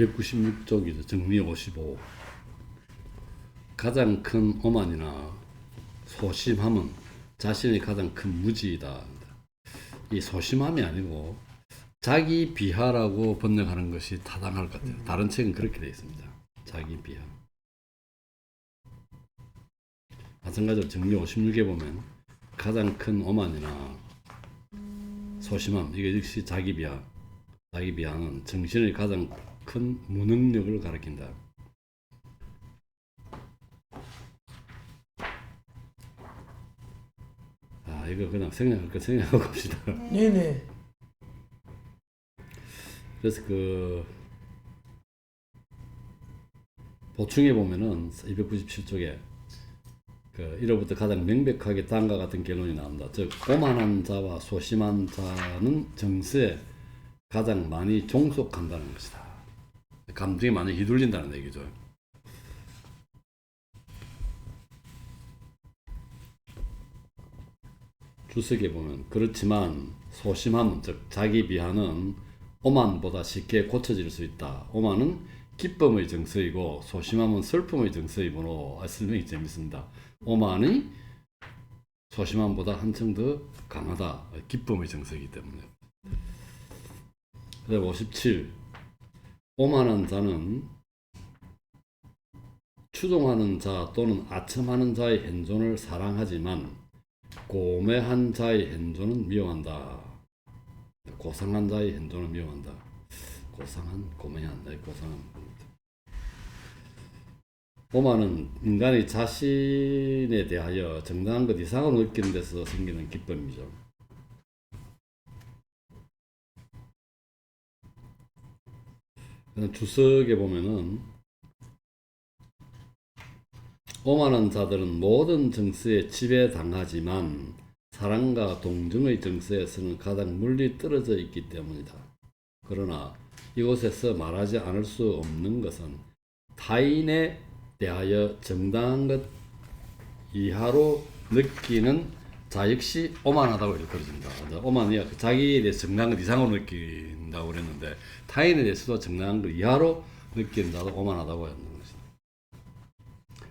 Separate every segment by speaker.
Speaker 1: 296쪽이죠. 정리 55. 가장 큰 오만이나 소심함은 자신이 가장 큰 무지이다. 이 소심함이 아니고 자기 비하라고 번역하는 것이 타당할 것 같아요. 다른 책은 그렇게 되어 있습니다. 자기 비하. 마찬가지로 정리 56에 보면 가장 큰 오만이나 소심함, 이게 역시 자기 비하. 자기 비하는 정신의 가장 큰 무능력을 가리킨다. 이거 그냥 생략하고 봅시다.
Speaker 2: 네네.
Speaker 1: 그래서 보충해 보면은 297쪽에 1호부터 가장 명백하게 다음과 같은 결론이 나온다. 즉 오만한 자와 소심한 자는 정서에 가장 많이 종속한다는 것이다. 감정이 많이 휘둘린다는 얘기죠. 주석에 보면 그렇지만 소심함은 즉 자기 비하는 오만보다 쉽게 고쳐질 수 있다. 오만은 기쁨의 정서이고 소심함은 슬픔의 정서이므로 설명이 재밌습니다. 오만이 소심함보다 한층 더 강하다. 기쁨의 정서이기 때문에. 57. 오만한 자는 추종하는 자 또는 아첨하는 자의 현존을 사랑하지만 고매한 자의 현존은 미워한다. 고상한 자의 현존은 미워한다. 고매한 자의 고상한. 오만은 인간이 자신에 대하여 정당한 것 이상으로 느끼는 데서 생기는 기쁨이죠. 주석에 보면은 오만한 자들은 모든 정서에 지배당하지만 사랑과 동정의 정서에서는 가장 멀리 떨어져 있기 때문이다. 그러나 이곳에서 말하지 않을 수 없는 것은 타인에 대하여 정당한 것 이하로 느끼는 자 역시 오만하다고 일컬어집니다. 오만이 자기에 대해서 정당한 것 이상으로 느낀다고 그랬는데 타인에 대해서도 정당한 것 이하로 느끼는 자도 오만하다고 합니다.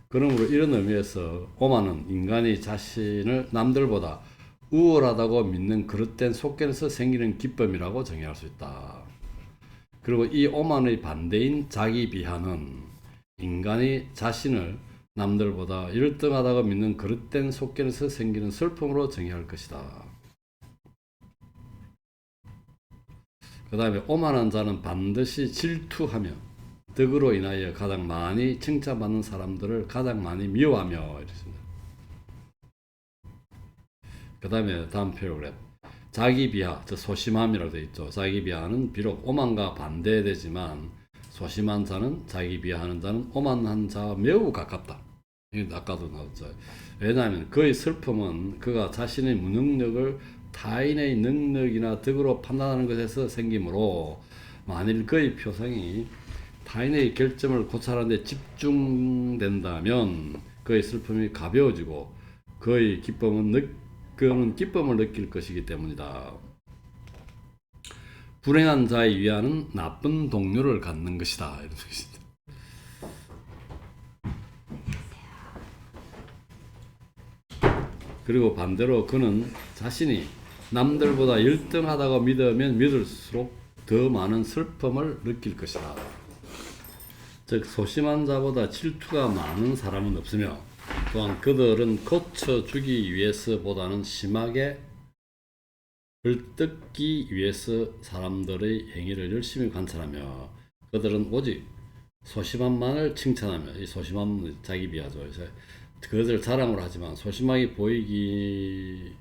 Speaker 1: 그러므로 이런 의미에서 오만은 인간이 자신을 남들보다 우월하다고 믿는 그릇된 속견에서 생기는 기쁨이라고 정의할 수 있다. 그리고 이 오만의 반대인 자기 비하는 인간이 자신을 남들보다 열등하다고 믿는 그릇된 속견에서 생기는 슬픔으로 정의할 것이다. 그 다음에 오만한 자는 반드시 질투하며 덕으로 인하여 가장 많이 칭찬받는 사람들을 가장 많이 미워하며 이렇습니다. 그 다음에 다음 패러그래프. 자기 비하, 즉 소심함이라고 되어 있죠. 자기 비하는 비록 오만과 반대되지만 소심한 자는 자기 비하하는 자는 오만한 자와 매우 가깝다. 이게 아까도 나왔죠. 왜냐하면 그의 슬픔은 그가 자신의 무능력을 타인의 능력이나 덕으로 판단하는 것에서 생기므로 만일 그의 표상이 타인의 결점을 고찰하는 데 집중된다면 그의 슬픔이 가벼워지고 그의 그는 기쁨을 느낄 것이기 때문이다. 불행한 자의 위안은 나쁜 동료를 갖는 것이다. 이런 뜻입니다. 그리고 반대로 그는 자신이 남들보다 열등하다고 믿으면 믿을수록 더 많은 슬픔을 느낄 것이다. 즉 소심한 자보다 질투가 많은 사람은 없으며 또한 그들은 고쳐주기 위해서보다는 심하게 들뜯기 위해서 사람들의 행위를 열심히 관찰하며 그들은 오직 소심함만을 칭찬하며 이 소심함은 자기 비하죠. 그것을 자랑으로 하지만 소심하게 보이기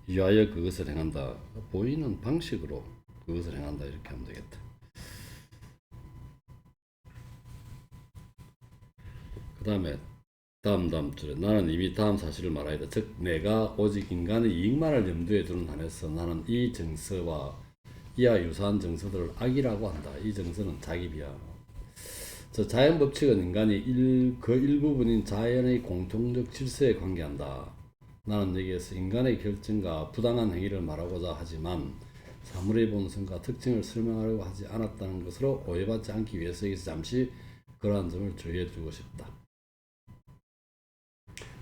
Speaker 1: 위하여 그것을 행한다. 보이는 방식으로 그것을 행한다. 이렇게 하면 되겠다. 그 다음에 다음 줄에 나는 이미 다음 사실을 말하이다. 즉 내가 오직 인간의 이익만을 염두에 두는 한에서 나는 이 정서와 이와 유사한 정서들을 악이라고 한다. 이 정서는 자기 비하. 자연 법칙은 인간이 그 일부분인 자연의 공통적 질서에 관계한다. 나는 여기에서 인간의 결정과 부당한 행위를 말하고자 하지만 사물의 본성과 특징을 설명하려고 하지 않았다는 것으로 오해받지 않기 위해서 여기서 잠시 그러한 점을 주의해 주고 싶다.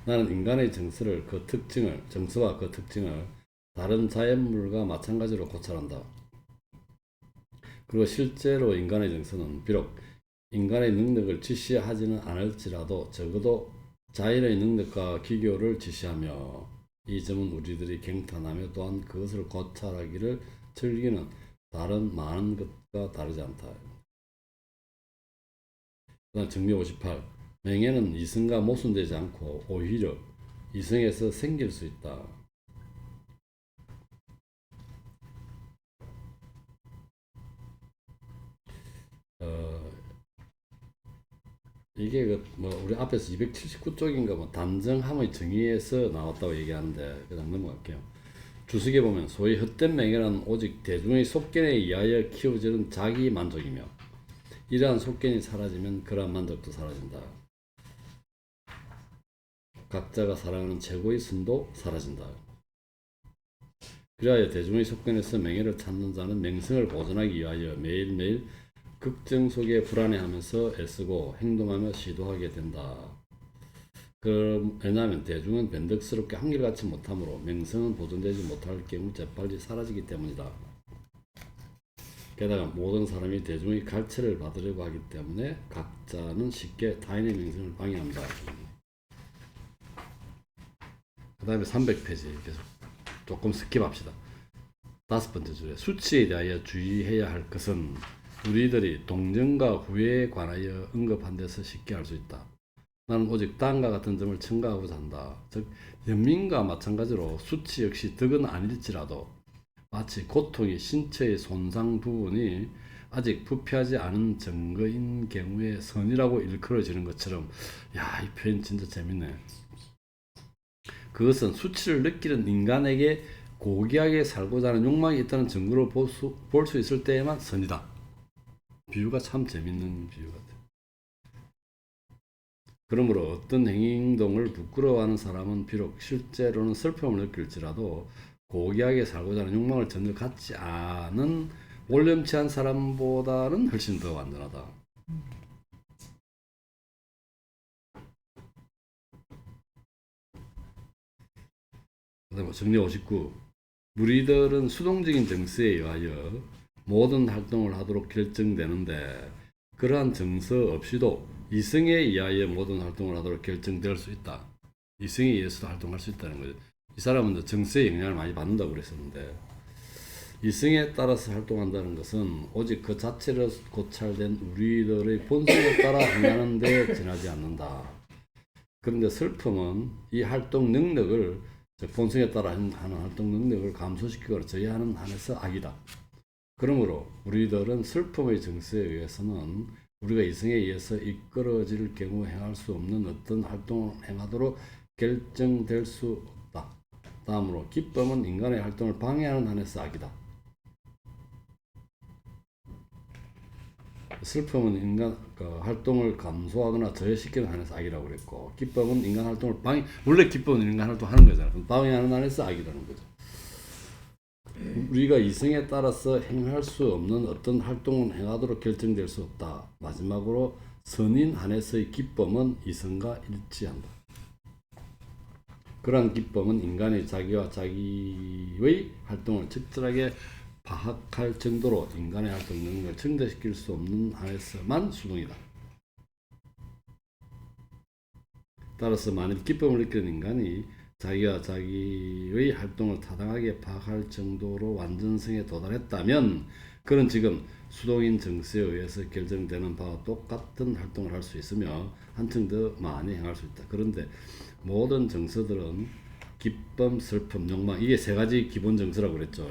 Speaker 1: 나는 인간의 정서를 그 특징을 정서와 그 특징을 다른 자연물과 마찬가지로 고찰한다. 그리고 실제로 인간의 정서는 비록 인간의 능력을 지시하지는 않을지라도 적어도 자연의 능력과 기교를 지시하며 이 점은 우리들이 경탄하며 또한 그것을 고찰하기를 즐기는 다른 많은 것과 다르지 않다. 정리 58. 맹해는 이성과 모순되지 않고 오히려 이성에서 생길 수 있다. 이게 우리 앞에서 279쪽인가 단정함의 정의에서 나왔다고 얘기하는데 그냥 넘어갈게요. 주석에 보면 소위 헛된 맹해는 오직 대중의 속견에 의하여 키워지는 자기 만족이며 이러한 속견이 사라지면 그러한 만족도 사라진다. 각자가 사랑하는 최고의 선도 사라진다. 그리하여 대중의 속견에서 맹해를 찾는 자는 맹성을 보존하기 위하여 매일매일 걱정 속에 불안해하면서 애쓰고 행동하며 시도하게 된다. 왜냐하면 대중은 변덕스럽게 한결같이 못하므로 맹성은 보존되지 못할 경우 재빨리 사라지기 때문이다. 게다가 모든 사람이 대중의 갈채를 받으려고 하기 때문에 각자는 쉽게 타인의 맹성을 방해한다. 그 다음에 300페이지 계속 조금 스킵합시다. 5번째 줄에 수치에 대하여 주의해야 할 것은 우리들이 동정과 후회에 관하여 언급한 데서 쉽게 알 수 있다. 나는 오직 다음과 같은 점을 첨가하고자 한다. 즉 연민과 마찬가지로 수치 역시 덕은 아닐지라도 마치 고통이 신체의 손상 부분이 아직 부패하지 않은 증거인 경우에 선이라고 일컬어지는 것처럼 이 표현 진짜 재밌네. 그것은 수치를 느끼는 인간에게 고귀하게 살고자 하는 욕망이 있다는 증거로 볼 수 있을 때에만 선이다. 비유가 참 재밌는 비유 같아요. 그러므로 어떤 행동을 부끄러워하는 사람은 비록 실제로는 슬픔을 느낄지라도 고귀하게 살고자 하는 욕망을 전혀 갖지 않은 원념치한 사람보다는 훨씬 더 완전하다. 그다음에 정리 59. 무리들은 수동적인 정서에 의하여 모든 활동을 하도록 결정되는데 그러한 정서 없이도 이성에 의하여 모든 활동을 하도록 결정될 수 있다. 이성에 의해서도 활동할 수 있다는 거죠. 이 사람은 정서의 영향을 많이 받는다고 그랬었는데 이성에 따라서 활동한다는 것은 오직 그 자체로 고찰된 우리들의 본성에 따라 행하는 데 지나지 않는다. 그런데 슬픔은 이 활동 능력을 본성에 따라 하는 활동 능력을 감소시키거나 저해하는 한에서 악이다. 그러므로 우리들은 슬픔의 정서에 의해서는 우리가 이성에 의해서 이끌어질 경우 행할 수 없는 어떤 활동을 행하도록 결정될 수 없다. 다음으로 기쁨은 인간의 활동을 방해하는 한에서 악이다. 슬픔은 인간 활동을 감소하거나 저해시키는 한에서 악이라고 그랬고 기쁨은 인간 활동을 원래 기쁨은 인간 활동하는 거잖아. 방해하는 한에서 악이라는 거죠. 우리가 이성에 따라서 행할 수 없는 어떤 활동을 행하도록 결정될 수 없다. 마지막으로 선인 한에서의 기쁨은 이성과 일치한다. 그러한 기쁨은 인간의 자기와 자기의 활동을 적절하게 파악할 정도로 인간의 활동 능력을 증대시킬 수 없는 한에서만 수동이다. 따라서 만일 기쁨을 느끼는 인간이 자기와 자기의 활동을 타당하게 파악할 정도로 완전성에 도달했다면 그는 지금 수동인 정서에 의해서 결정되는 바와 똑같은 활동을 할 수 있으며 한층 더 많이 행할 수 있다. 그런데 모든 정서들은 기쁨, 슬픔, 욕망 이게 세 가지 기본 정서라고 그랬죠.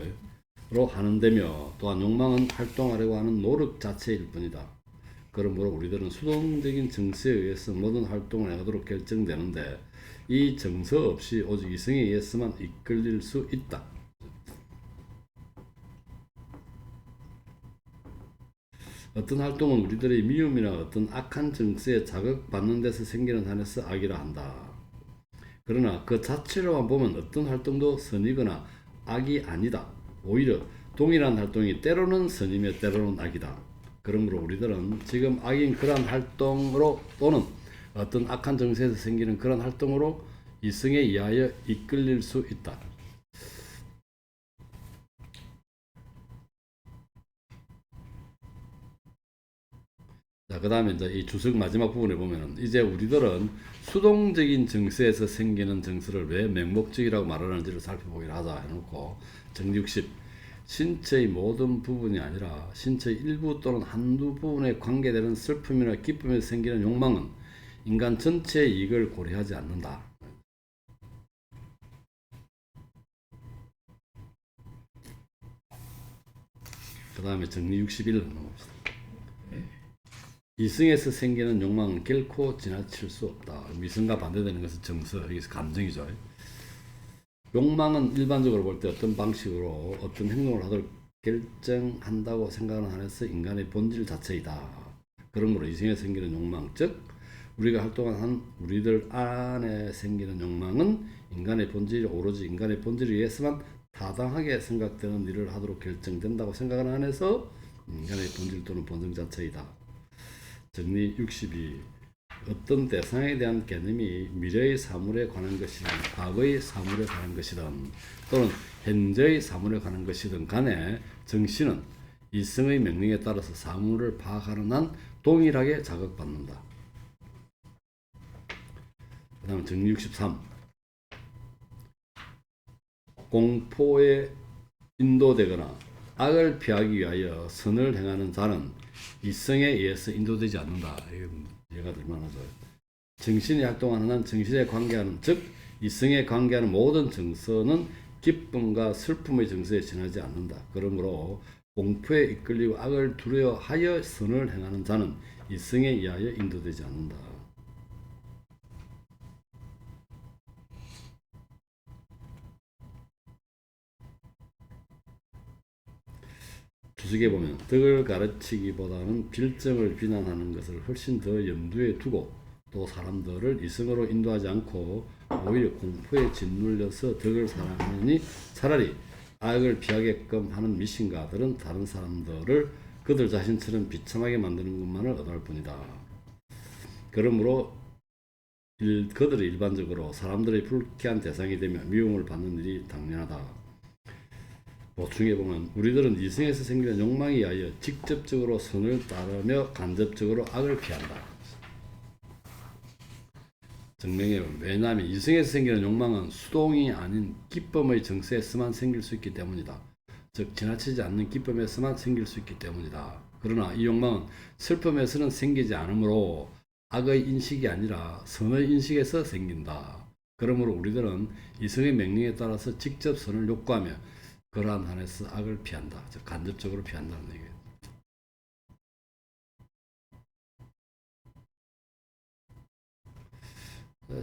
Speaker 1: 로 하는데며 또한 욕망은 활동하려고 하는 노력 자체일 뿐이다. 그러므로 우리들은 수동적인 정서에 의해서 모든 활동을 하도록 결정되는데 이 정서 없이 오직 이성에 의해서만 이끌릴 수 있다. 어떤 활동은 우리들의 미움이나 어떤 악한 정서에 자극받는 데서 생기는 한에서 악이라 한다. 그러나 그 자체로만 보면 어떤 활동도 선이거나 악이 아니다. 오히려 동일한 활동이 때로는 선이며 때로는 악이다. 그러므로 우리들은 지금 악인 그러한 활동으로 또는 어떤 악한 정세에서 생기는 그런 활동으로 이성에 의하여 이끌릴 수 있다. 자, 그 다음에 이제 이 주석 마지막 부분에 보면은 이제 우리들은 수동적인 정세에서 생기는 정세를 왜 맹목적이라고 말하는지를 살펴보기로 하자 해놓고 정리 60. 신체의 모든 부분이 아니라 신체의 일부 또는 한두 부분에 관계되는 슬픔이나 기쁨에서 생기는 욕망은 인간 전체의 이익을 고려하지 않는다. 그 다음에 정리 61로 넘어갑시다. 이성에서 생기는 욕망은 결코 지나칠 수 없다. 이성과 반대되는 것은 정서, 여기서 감정이죠. 욕망은 일반적으로 볼 때 어떤 방식으로 어떤 행동을 하도록 결정한다고 생각하는 한에서 인간의 본질 자체이다. 그러므로 이성에 생기는 욕망, 즉 우리가 활동한 한 우리들 안에 생기는 욕망은 인간의 본질이 오로지 인간의 본질에 의해서만 타당하게 생각되는 일을 하도록 결정된다고 생각하는 한에서 인간의 본질 또는 본성 자체이다. 정리 62. 어떤 대상에 대한 개념이 미래의 사물에 관한 것이든 과거의 사물에 관한 것이든 또는 현재의 사물에 관한 것이든 간에 정신은 이성의 명령에 따라서 사물을 파악하는 한 동일하게 자극받는다. 그 다음 정리 63. 공포에 인도되거나 악을 피하기 위하여 선을 행하는 자는 이성에 의해서 인도되지 않는다. 이해가 될 만하죠. 정신이 활동하는 한 정신에 관계하는, 즉 이성에 관계하는 모든 정서는 기쁨과 슬픔의 정서에 지나지 않는다. 그러므로 공포에 이끌리고 악을 두려워하여 선을 행하는 자는 이성에 의하여 인도되지 않는다. 주석에 보면 덕을 가르치기보다는 빌정을 비난하는 것을 훨씬 더 염두에 두고 또 사람들을 이성으로 인도하지 않고 오히려 공포에 짓눌려서 덕을 사랑하느니 차라리 악을 피하게끔 하는 미신가들은 다른 사람들을 그들 자신처럼 비참하게 만드는 것만을 얻어할 뿐이다. 그러므로 그들이 일반적으로 사람들의 불쾌한 대상이 되며 미움을 받는 일이 당연하다. 보충해 보면 우리들은 이성에서 생기는 욕망에 의하여 직접적으로 선을 따르며 간접적으로 악을 피한다. 증명해 보면 왜냐하면 이성에서 생기는 욕망은 수동이 아닌 기쁨의 정세에서만 생길 수 있기 때문이다. 즉 지나치지 않는 기쁨에서만 생길 수 있기 때문이다. 그러나 이 욕망은 슬픔에서는 생기지 않으므로 악의 인식이 아니라 선의 인식에서 생긴다. 그러므로 우리들은 이성의 명령에 따라서 직접 선을 욕구하며 그러한 한에서 악을 피한다. 즉 간접적으로 피한다는 얘기예요.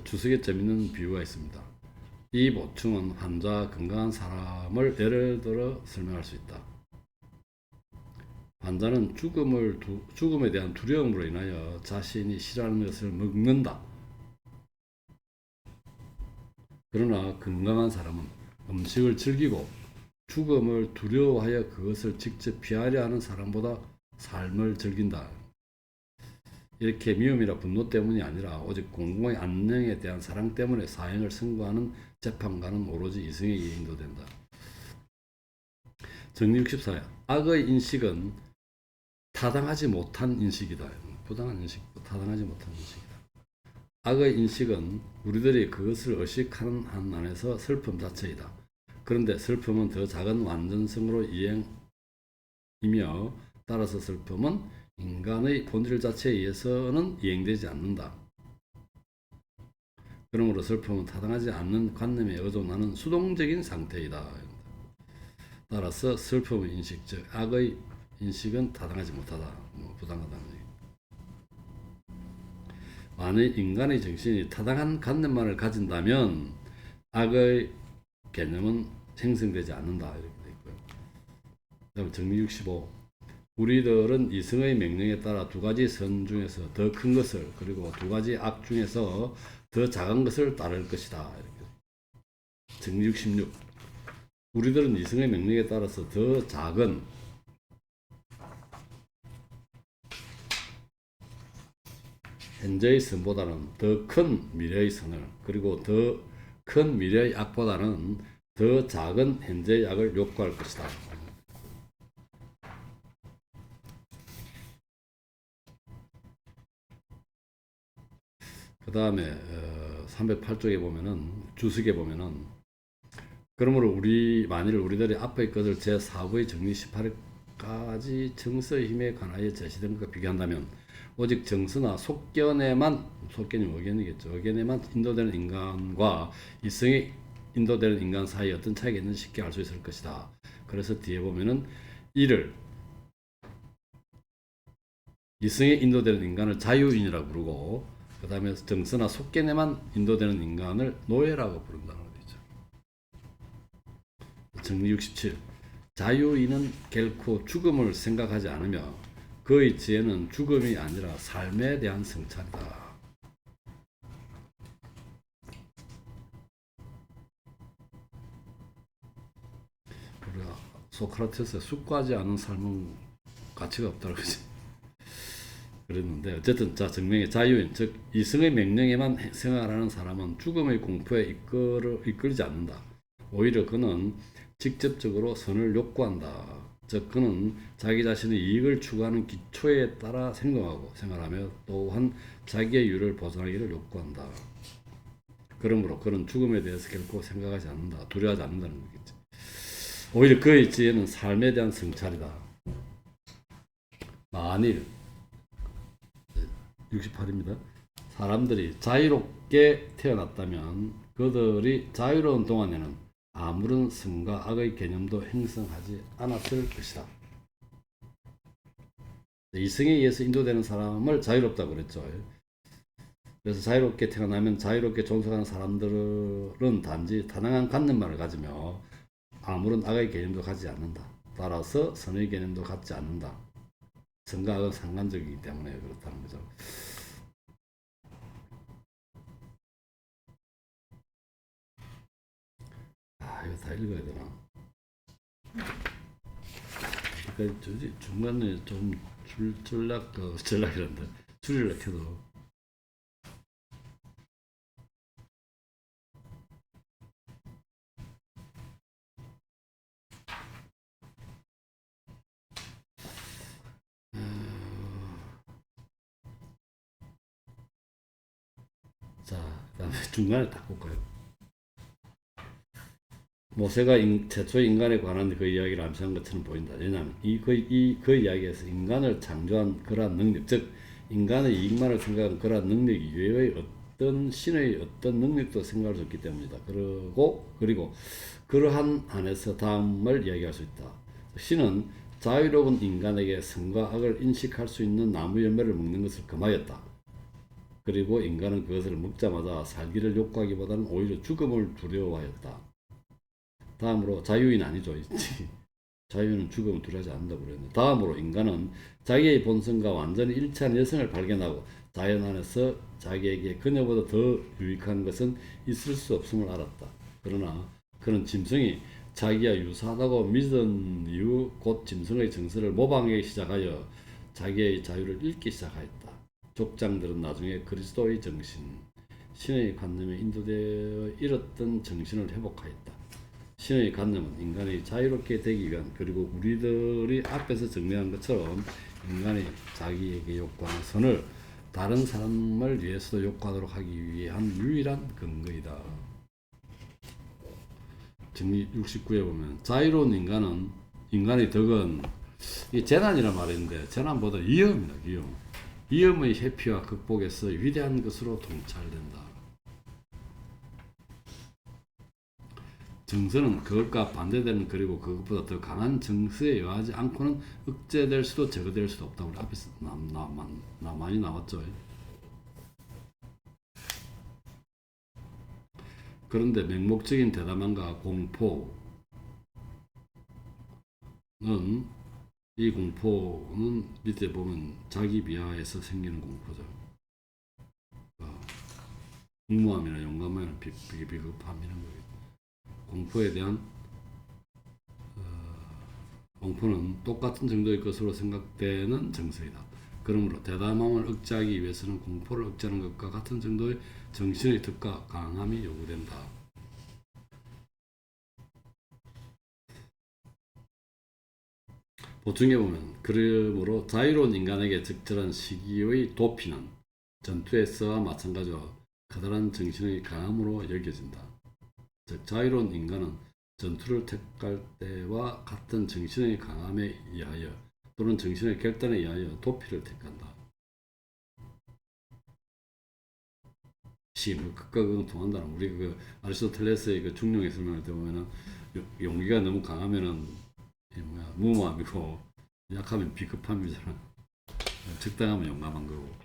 Speaker 1: 주석에 재밌는 비유가 있습니다. 이 보충은 환자 건강한 사람을 예를 들어 설명할 수 있다. 환자는 죽음에 대한 두려움으로 인하여 자신이 싫어하는 것을 먹는다. 그러나 건강한 사람은 음식을 즐기고 죽음을 두려워하여 그것을 직접 피하려 하는 사람보다 삶을 즐긴다. 이렇게 미움이나 분노 때문이 아니라 오직 공공의 안녕에 대한 사랑 때문에 사형을 선고하는 재판관은 오로지 이성에 의해 인도된다. 정리 64. 악의 인식은 타당하지 못한 인식이다. 부당한 인식, 타당하지 못한 인식이다. 악의 인식은 우리들이 그것을 의식하는 한 안에서 슬픔 자체이다. 그런데 슬픔은 더 작은 완전성으로 이행이며 따라서 슬픔은 인간의 본질 자체에 의해서는 이행되지 않는다. 그러므로 슬픔은 타당하지 않는 관념에 의존하는 수동적인 상태이다. 따라서 슬픔의 인식, 즉 악의 인식은 타당하지 못하다, 부당하다는 얘기. 만일 인간의 정신이 타당한 관념만을 가진다면 악의 개념은 생성되지 않는다. 이렇게 되어 있고요. 다음 정리 65. 우리들은 이성의 명령에 따라 두 가지 선 중에서 더 큰 것을 그리고 두 가지 악 중에서 더 작은 것을 따를 것이다. 이렇게. 정리 66. 우리들은 이성의 명령에 따라서 더 작은 현재의 선보다는 더 큰 미래의 선을, 그리고 더 큰 미래의 악보다는 더 작은 현재의 악을 욕구할 것이다. 그 다음에 308쪽에 보면은 주석에 보면은 그러므로 만일 우리들이 앞의 것을 제4부의 정리 18까지 정서의 힘에 관하여 제시된 것과 비교한다면 오직 정서나 속견에만 의견이겠죠. 의견에만 인도되는 인간과 이성에 인도되는 인간 사이에 어떤 차이가 있는지 쉽게 알 수 있을 것이다. 그래서 뒤에 보면은 이를 이성에 인도되는 인간을 자유인이라고 부르고, 그 다음에 정서나 속견에만 인도되는 인간을 노예라고 부른다는 거죠. 정리 67. 자유인은 결코 죽음을 생각하지 않으며 그의 지혜는 죽음이 아니라 삶에 대한 성찰이다. 우리가 소크라테스의 숙고하지 않은 삶은 가치가 없다고 그랬는데, 어쨌든 자, 정명의 자유인, 즉 이성의 명령에만 생활하는 사람은 죽음의 공포에 이끌지 않는다. 오히려 그는 직접적으로 선을 욕구한다. 즉 그는 자기 자신의 이익을 추구하는 기초에 따라 생각하고 생활하며 또한 자기의 유를 보존하기를 욕구한다. 그러므로 그는 죽음에 대해서 결코 생각하지 않는다. 두려워하지 않는다는 거겠지. 오히려 그의 지혜는 삶에 대한 성찰이다. 만일 68입니다. 사람들이 자유롭게 태어났다면 그들이 자유로운 동안에는 아무런 선과 악의 개념도 형성하지 않았을 것이다. 이성에 의해서 인도되는 사람을 자유롭다고 그랬죠. 그래서 자유롭게 태어나면 자유롭게 존속하는 사람들은 단지 타당한 관념만을 가지며 아무런 악의 개념도 갖지 않는다. 따라서 선의 개념도 갖지 않는다. 선과 악은 상관적이기 때문에 그렇다는 거죠. 이거 다 읽어야 되나? 그러니까 중간에 좀 전락이란다. 줄이려 해도 자, 그다음에 중간에 딱 볼까요? 모세가 최초의 인간에 관한 그 이야기를 암시한 것처럼 보인다. 왜냐하면 그 이야기에서 인간을 창조한 그러한 능력, 즉 인간의 이익만을 생각한 그러한 능력 이외의 어떤 신의 어떤 능력도 생각할 수 없기 때문이다. 그리고 그러한 안에서 다음을 이야기할 수 있다. 신은 자유로운 인간에게 선과 악을 인식할 수 있는 나무 열매를 먹는 것을 금하였다. 그리고 인간은 그것을 먹자마자 살기를 욕구하기보다는 오히려 죽음을 두려워하였다. 다음으로 자유인 아니죠. 자유는 죽음을 두려워하지 않는다고 그랬는데, 다음으로 인간은 자기의 본성과 완전히 일치한 여성을 발견하고 자연 안에서 자기에게 그녀보다 더 유익한 것은 있을 수 없음을 알았다. 그러나 그는 짐승이 자기와 유사하다고 믿은 이후 곧 짐승의 정서를 모방하기 시작하여 자기의 자유를 잃기 시작하였다. 족장들은 나중에 그리스도의 정신, 신의 관념에 인도되어 잃었던 정신을 회복하였다. 신의 관념은 인간이 자유롭게 되기 위한, 그리고 우리들이 앞에서 정리한 것처럼 인간이 자기에게 욕구하는 선을 다른 사람을 위해서도 욕구하도록 하기 위한 유일한 근거이다. 정리 69에 보면 자유로운 인간의 덕은 이 재난이란 말인데 재난보다 위험이다. 위험의 회피와 극복에서 위대한 것으로 통찰된다. 정서는 그것과 반대되는, 그리고 그것보다 더 강한 정서에 의하지 않고는 억제될 수도 제거될 수도 없다. 우리 앞에서 많이 나왔죠. 그런데 맹목적인 대담함과 공포는, 이 공포는 밑에 보면 자기 비하에서 생기는 공포죠. 무모함이나 용감함이나 비겁함 이런 거예요. 공포에 대한 공포는 똑같은 정도의 것으로 생각되는 정서이다. 그러므로 대담함을 억제하기 위해서는 공포를 억제하는 것과 같은 정도의 정신의 득과 강함이 요구된다. 보충해 보면 그러므로 자유로운 인간에게 적절한 시기의 도피는 전투에서와 마찬가지로 커다란 정신의 강함으로 여겨진다. 즉 자유로운 인간은 전투를 택할 때와 같은 정신의 강함에 의하여 또는 정신의 결단에 의하여 도피를 택한다. 극과 극은 통한다는 우리 그 아리스토텔레스의 그 중용의 설명을 들어보면은 용기가 너무 강하면은 무모함이고 약하면 비겁함이잖아. 적당하면 용감한 거고.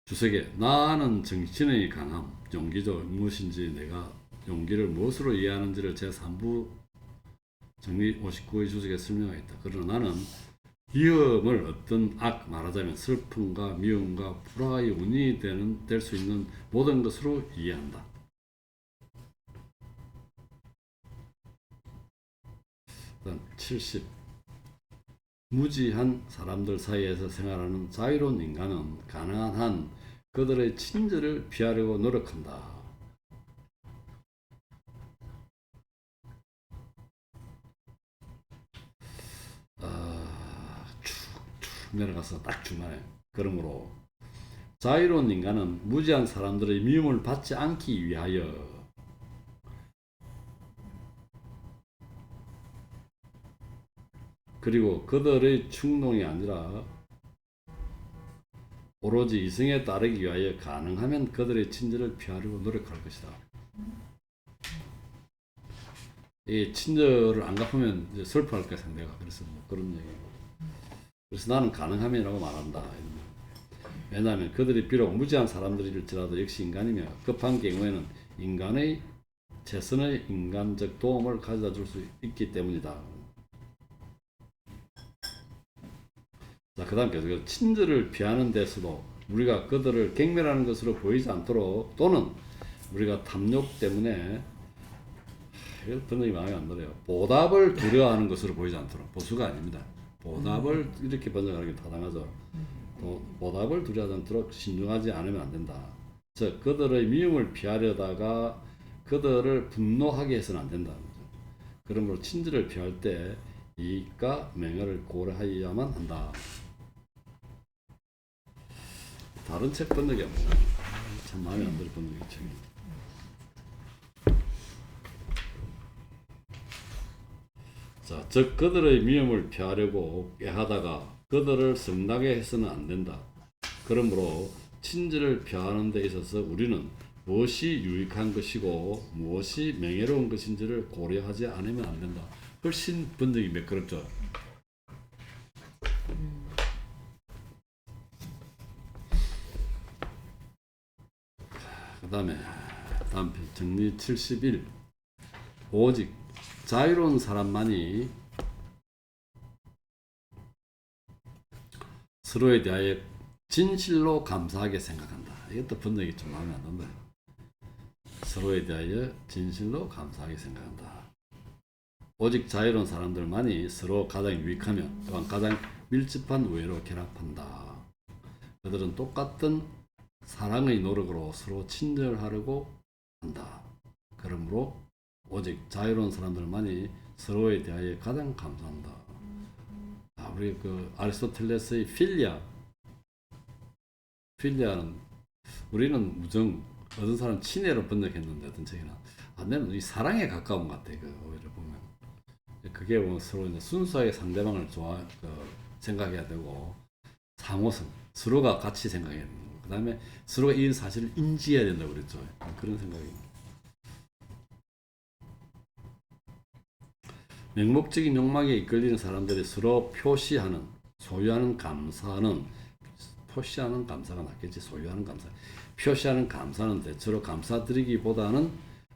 Speaker 1: 주석에 나는 정신의 강함, 용기죠. 무엇인지 내가 용기를 무엇으로 이해하는지를 제3부 정리 59의 주석에 설명하겠다. 그러나 나는 위험을 어떤 말하자면 슬픔과 미움과 불화의 원인이 될 수 있는 모든 것으로 이해한다. 그다음 70. 무지한 사람들 사이에서 생활하는 자유로운 인간은 가능한 한 그들의 친절을 피하려고 노력한다. 쭉쭉 내려가서 딱 중간에. 그러므로 자유로운 인간은 무지한 사람들의 미움을 받지 않기 위하여 그리고 그들의 충동이 아니라 오로지 이성에 따르기 위하여 가능하면 그들의 친절을 피하려고 노력할 것이다. 이 친절을 안 갚으면 이제 슬퍼할 거야 상대가. 그래서 뭐 그런 얘기고. 그래서 나는 가능하면이라고 말한다. 왜냐하면 그들이 비록 무지한 사람들일지라도 역시 인간이며 급한 경우에는 인간의 최선의 인간적 도움을 가져다 줄 수 있기 때문이다. 자, 그 다음 계속 친절을 피하는 데서도 우리가 그들을 경멸하는 것으로 보이지 않도록 또는 우리가 탐욕 때문에 이거 번역이 마음에 안 들어요. 보답을 두려워하는 것으로 보이지 않도록. 보수가 아닙니다. 보답을 이렇게 번역하는 게 타당하죠. 보답을 두려워하지 않도록 신중하지 않으면 안 된다. 즉 그들의 미움을 피하려다가 그들을 분노하게 해서는 안 된다. 그러므로 친절을 피할 때 이익과 명예를 고려하여야만 한다. 다른 책 번역이 없네. 참 마음에 안 들어 번역이 책이. 자, 즉 그들의 미움을 피하려고 꾀하다가 그들을 성나게 해서는 안 된다. 그러므로 친절을 피하는 데 있어서 우리는 무엇이 유익한 것이고 무엇이 명예로운 것인지를 고려하지 않으면 안 된다. 훨씬 번역이 매끄럽죠. 그 다음에 다음 편 정리 71. 오직 자유로운 사람만이 서로에 대하여 진실로 감사하게 생각한다. 이것도 번역이 좀 마음에 안 든다. 서로에 대하여 진실로 감사하게 생각한다. 오직 자유로운 사람들만이 서로 가장 유익하며 또한 가장 밀접한 우애로 결합한다. 그들은 똑같은 사랑의 노력으로 서로 친절하려고 한다. 그러므로 오직 자유로운 사람들만이 서로에 대하여 가장 감사한다. 우리 그 아리스토텔레스의 필리아는 우리는 무정 어떤 사람 친애로 번역했는데 어떤 책이나 내는 이 사랑에 가까운 것 같아. 오히려 보면 그게 뭐 서로 이제 순수하게 상대방을 생각해야 되고 상호성 서로가 같이 생각해야 되는 거. 그 다음에 서로가 이 사실을 인지해야 된다고 그랬죠. 그런 생각입니다. 맹목적인 욕망에 이끌리는 사람들이 서로 소유하는 감사가 낫겠지. 표시하는 감사는 대체로 감사드리기보다는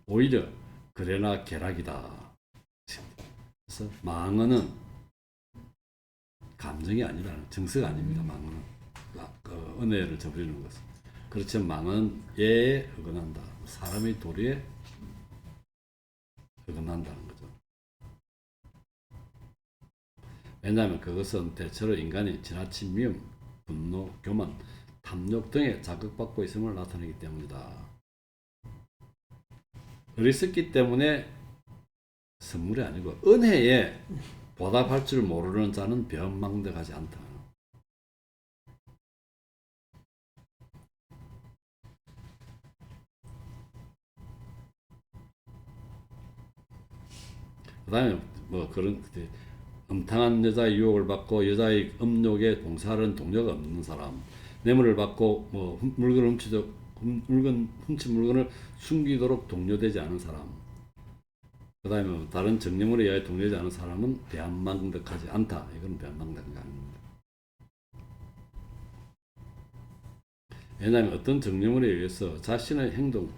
Speaker 1: 오히려 그래나 게락이다. 그래서 망언은 감정이 아니라 정서가 아닙니다. 망언은 은혜를 저버리는 것은. 그렇지만 망언은 예에 어긋난다. 사람의 도리에 어긋난다는 거죠. 왜냐하면 그것은 대체로 인간이 지나친 미움, 분노, 교만, 탐욕 등에 자극받고 있음을 나타내기 때문이다. 어리석기 때문에 선물이 아니고 은혜에 보답할 줄 모르는 자는 변망덕하지 않다. 그 다음에 뭐 그런 음탕한 여자의 유혹을 받고 여자의 음욕에 봉사하는 동료가 없는 사람, 뇌물을 받고 뭐 물건을 훔친 물건을 숨기도록 동료되지 않은 사람, 그 다음에 다른 정령물에 의하여 동료되지 않은 사람은 배한망덕하지 않다. 이건 배한망덕한 게 아닙니다. 왜냐하면 어떤 정령물에 의해서 자신의 행동,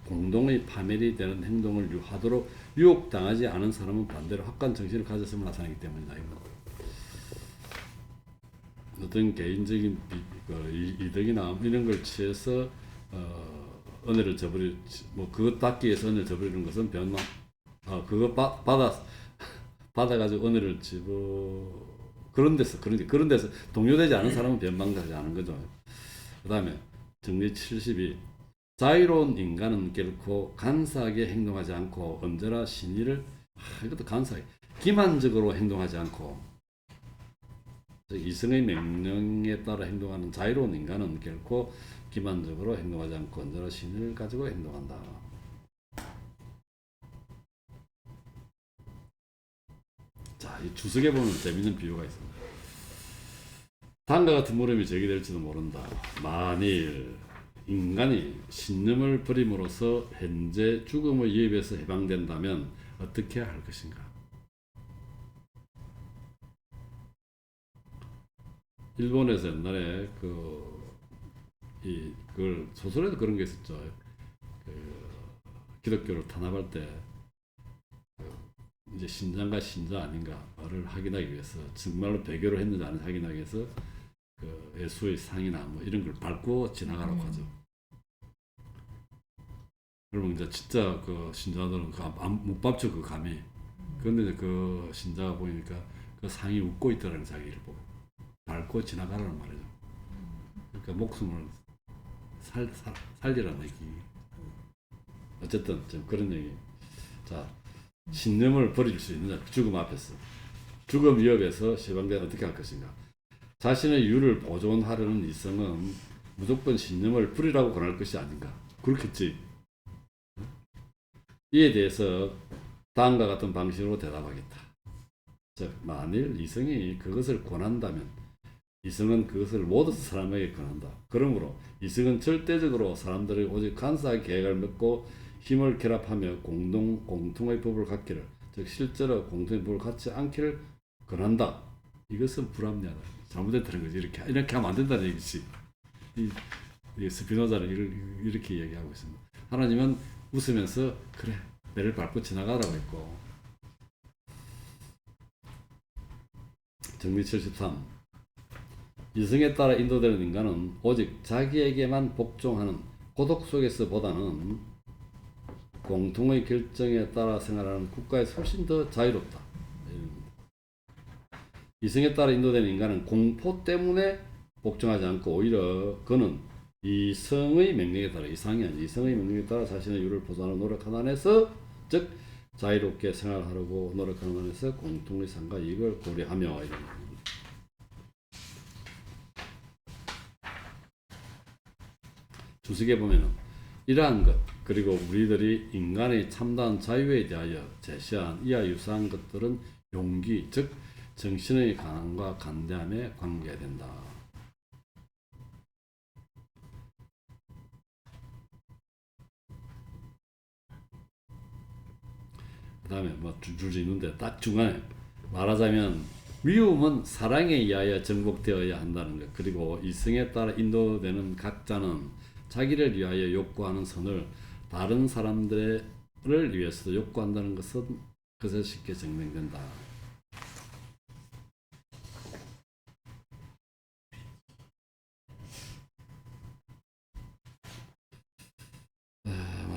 Speaker 1: 공동의 파멸이 되는 행동을 하도록 유혹당하지 않은 사람은 반대로 확고한 정신을 가졌음을 나타내기 때문이다. 어떤 개인적인 이득이나 이런 걸 취해서 은혜를 저버리 뭐 그것 받기 위해서 은혜를 저버리는 것은 변망. 그거 받아가지고 은혜를 그런 데서 동요되지 않은 사람은 변망하지 않은 거죠. 그 다음에 정리 72. 자유로운 인간은 결코 간사하게 행동하지 않고 언제나 신의를 이것도 간사하게 기만적으로 행동하지 않고 이성의 명령에 따라 행동하는 자유로운 인간은 결코 기만적으로 행동하지 않고 언제나 신의를 가지고 행동한다. 자, 이 주석에 보면 재밌는 비유가 있습니다. 다음과 같은 물음이 제기될지도 모른다. 만일 인간이 신념을 버림으로써 현재 죽음의 위협에서 해방된다면 어떻게 할 것인가? 일본에서 옛날에 그걸 소설에도 그런 게 있었죠. 기독교를 탄압할 때 이제 신자인가 신자 아닌가를 확인하기 위해서 정말로 배교를 했는지 안 했는지 확인하기 위해서 예수의 상이나 뭐 이런 걸 밟고 지나가라고 하죠. 그러면 이제 진짜 그 신자들은 못 밟죠, 그 감이. 그런데 이제 그 신자가 보니까 그 상이 웃고 있더라는 자기를 보고 밟고 지나가라는 말이죠. 그러니까 목숨을 살리라는 얘기. 어쨌든 좀 그런 얘기. 자, 신념을 버릴 수 있느냐? 죽음 앞에서. 죽음 위협에서 해방되면 어떻게 할 것인가? 자신의 유를 보존하려는 이성은 무조건 신념을 버리라고 권할 것이 아닌가? 그렇겠지. 이에 대해서 다음과 같은 방식으로 대답하겠다. 즉, 만일 이성이 그것을 권한다면 이성은 그것을 모든 사람에게 권한다. 그러므로 이성은 절대적으로 사람들이 오직 간사의 계획을 맺고 힘을 결합하며 공통의 법을 갖기를, 즉 실제로 공통의 법을 갖지 않기를 권한다. 이것은 불합리하다. 잘못됐다는 거지. 이렇게 하면 안 된다는 얘기지. 이 스피노자는 이렇게 얘기하고 있습니다. 하나님은 웃으면서 그래, 배를 밟고 지나가라고 했고. 정리 73. 이성에 따라 인도되는 인간은 오직 자기에게만 복종하는 고독 속에서 보다는 공통의 결정에 따라 생활하는 국가에서 훨씬 더 자유롭다. 이성에 따라 인도되는 인간은 공포 때문에 복종하지 않고 오히려 그는 이성의 명령에 따라, 이상이 아니라 이성의 명령에 따라 자신의 유를 보존하는 노력하는 안에서, 즉 자유롭게 생활하려고 노력하는 안에서 공통의 상과 이익을 고려하며 이런 겁니다. 주석에 보면은 이러한 것, 그리고 우리들이 인간의 참다한 자유에 대하여 제시한 이와 유사한 것들은 용기, 즉 정신의 강함과 간대함에 관계된다. 그 다음에 뭐 줄줄이 있는데 딱 중간에 말하자면 미움은 사랑에 의하여 정복되어야 한다는 것, 그리고 이성에 따라 인도되는 각자는 자기를 위하여 욕구하는 선을 다른 사람들을 위해서도 욕구한다는 것은 그것에 쉽게 증명된다.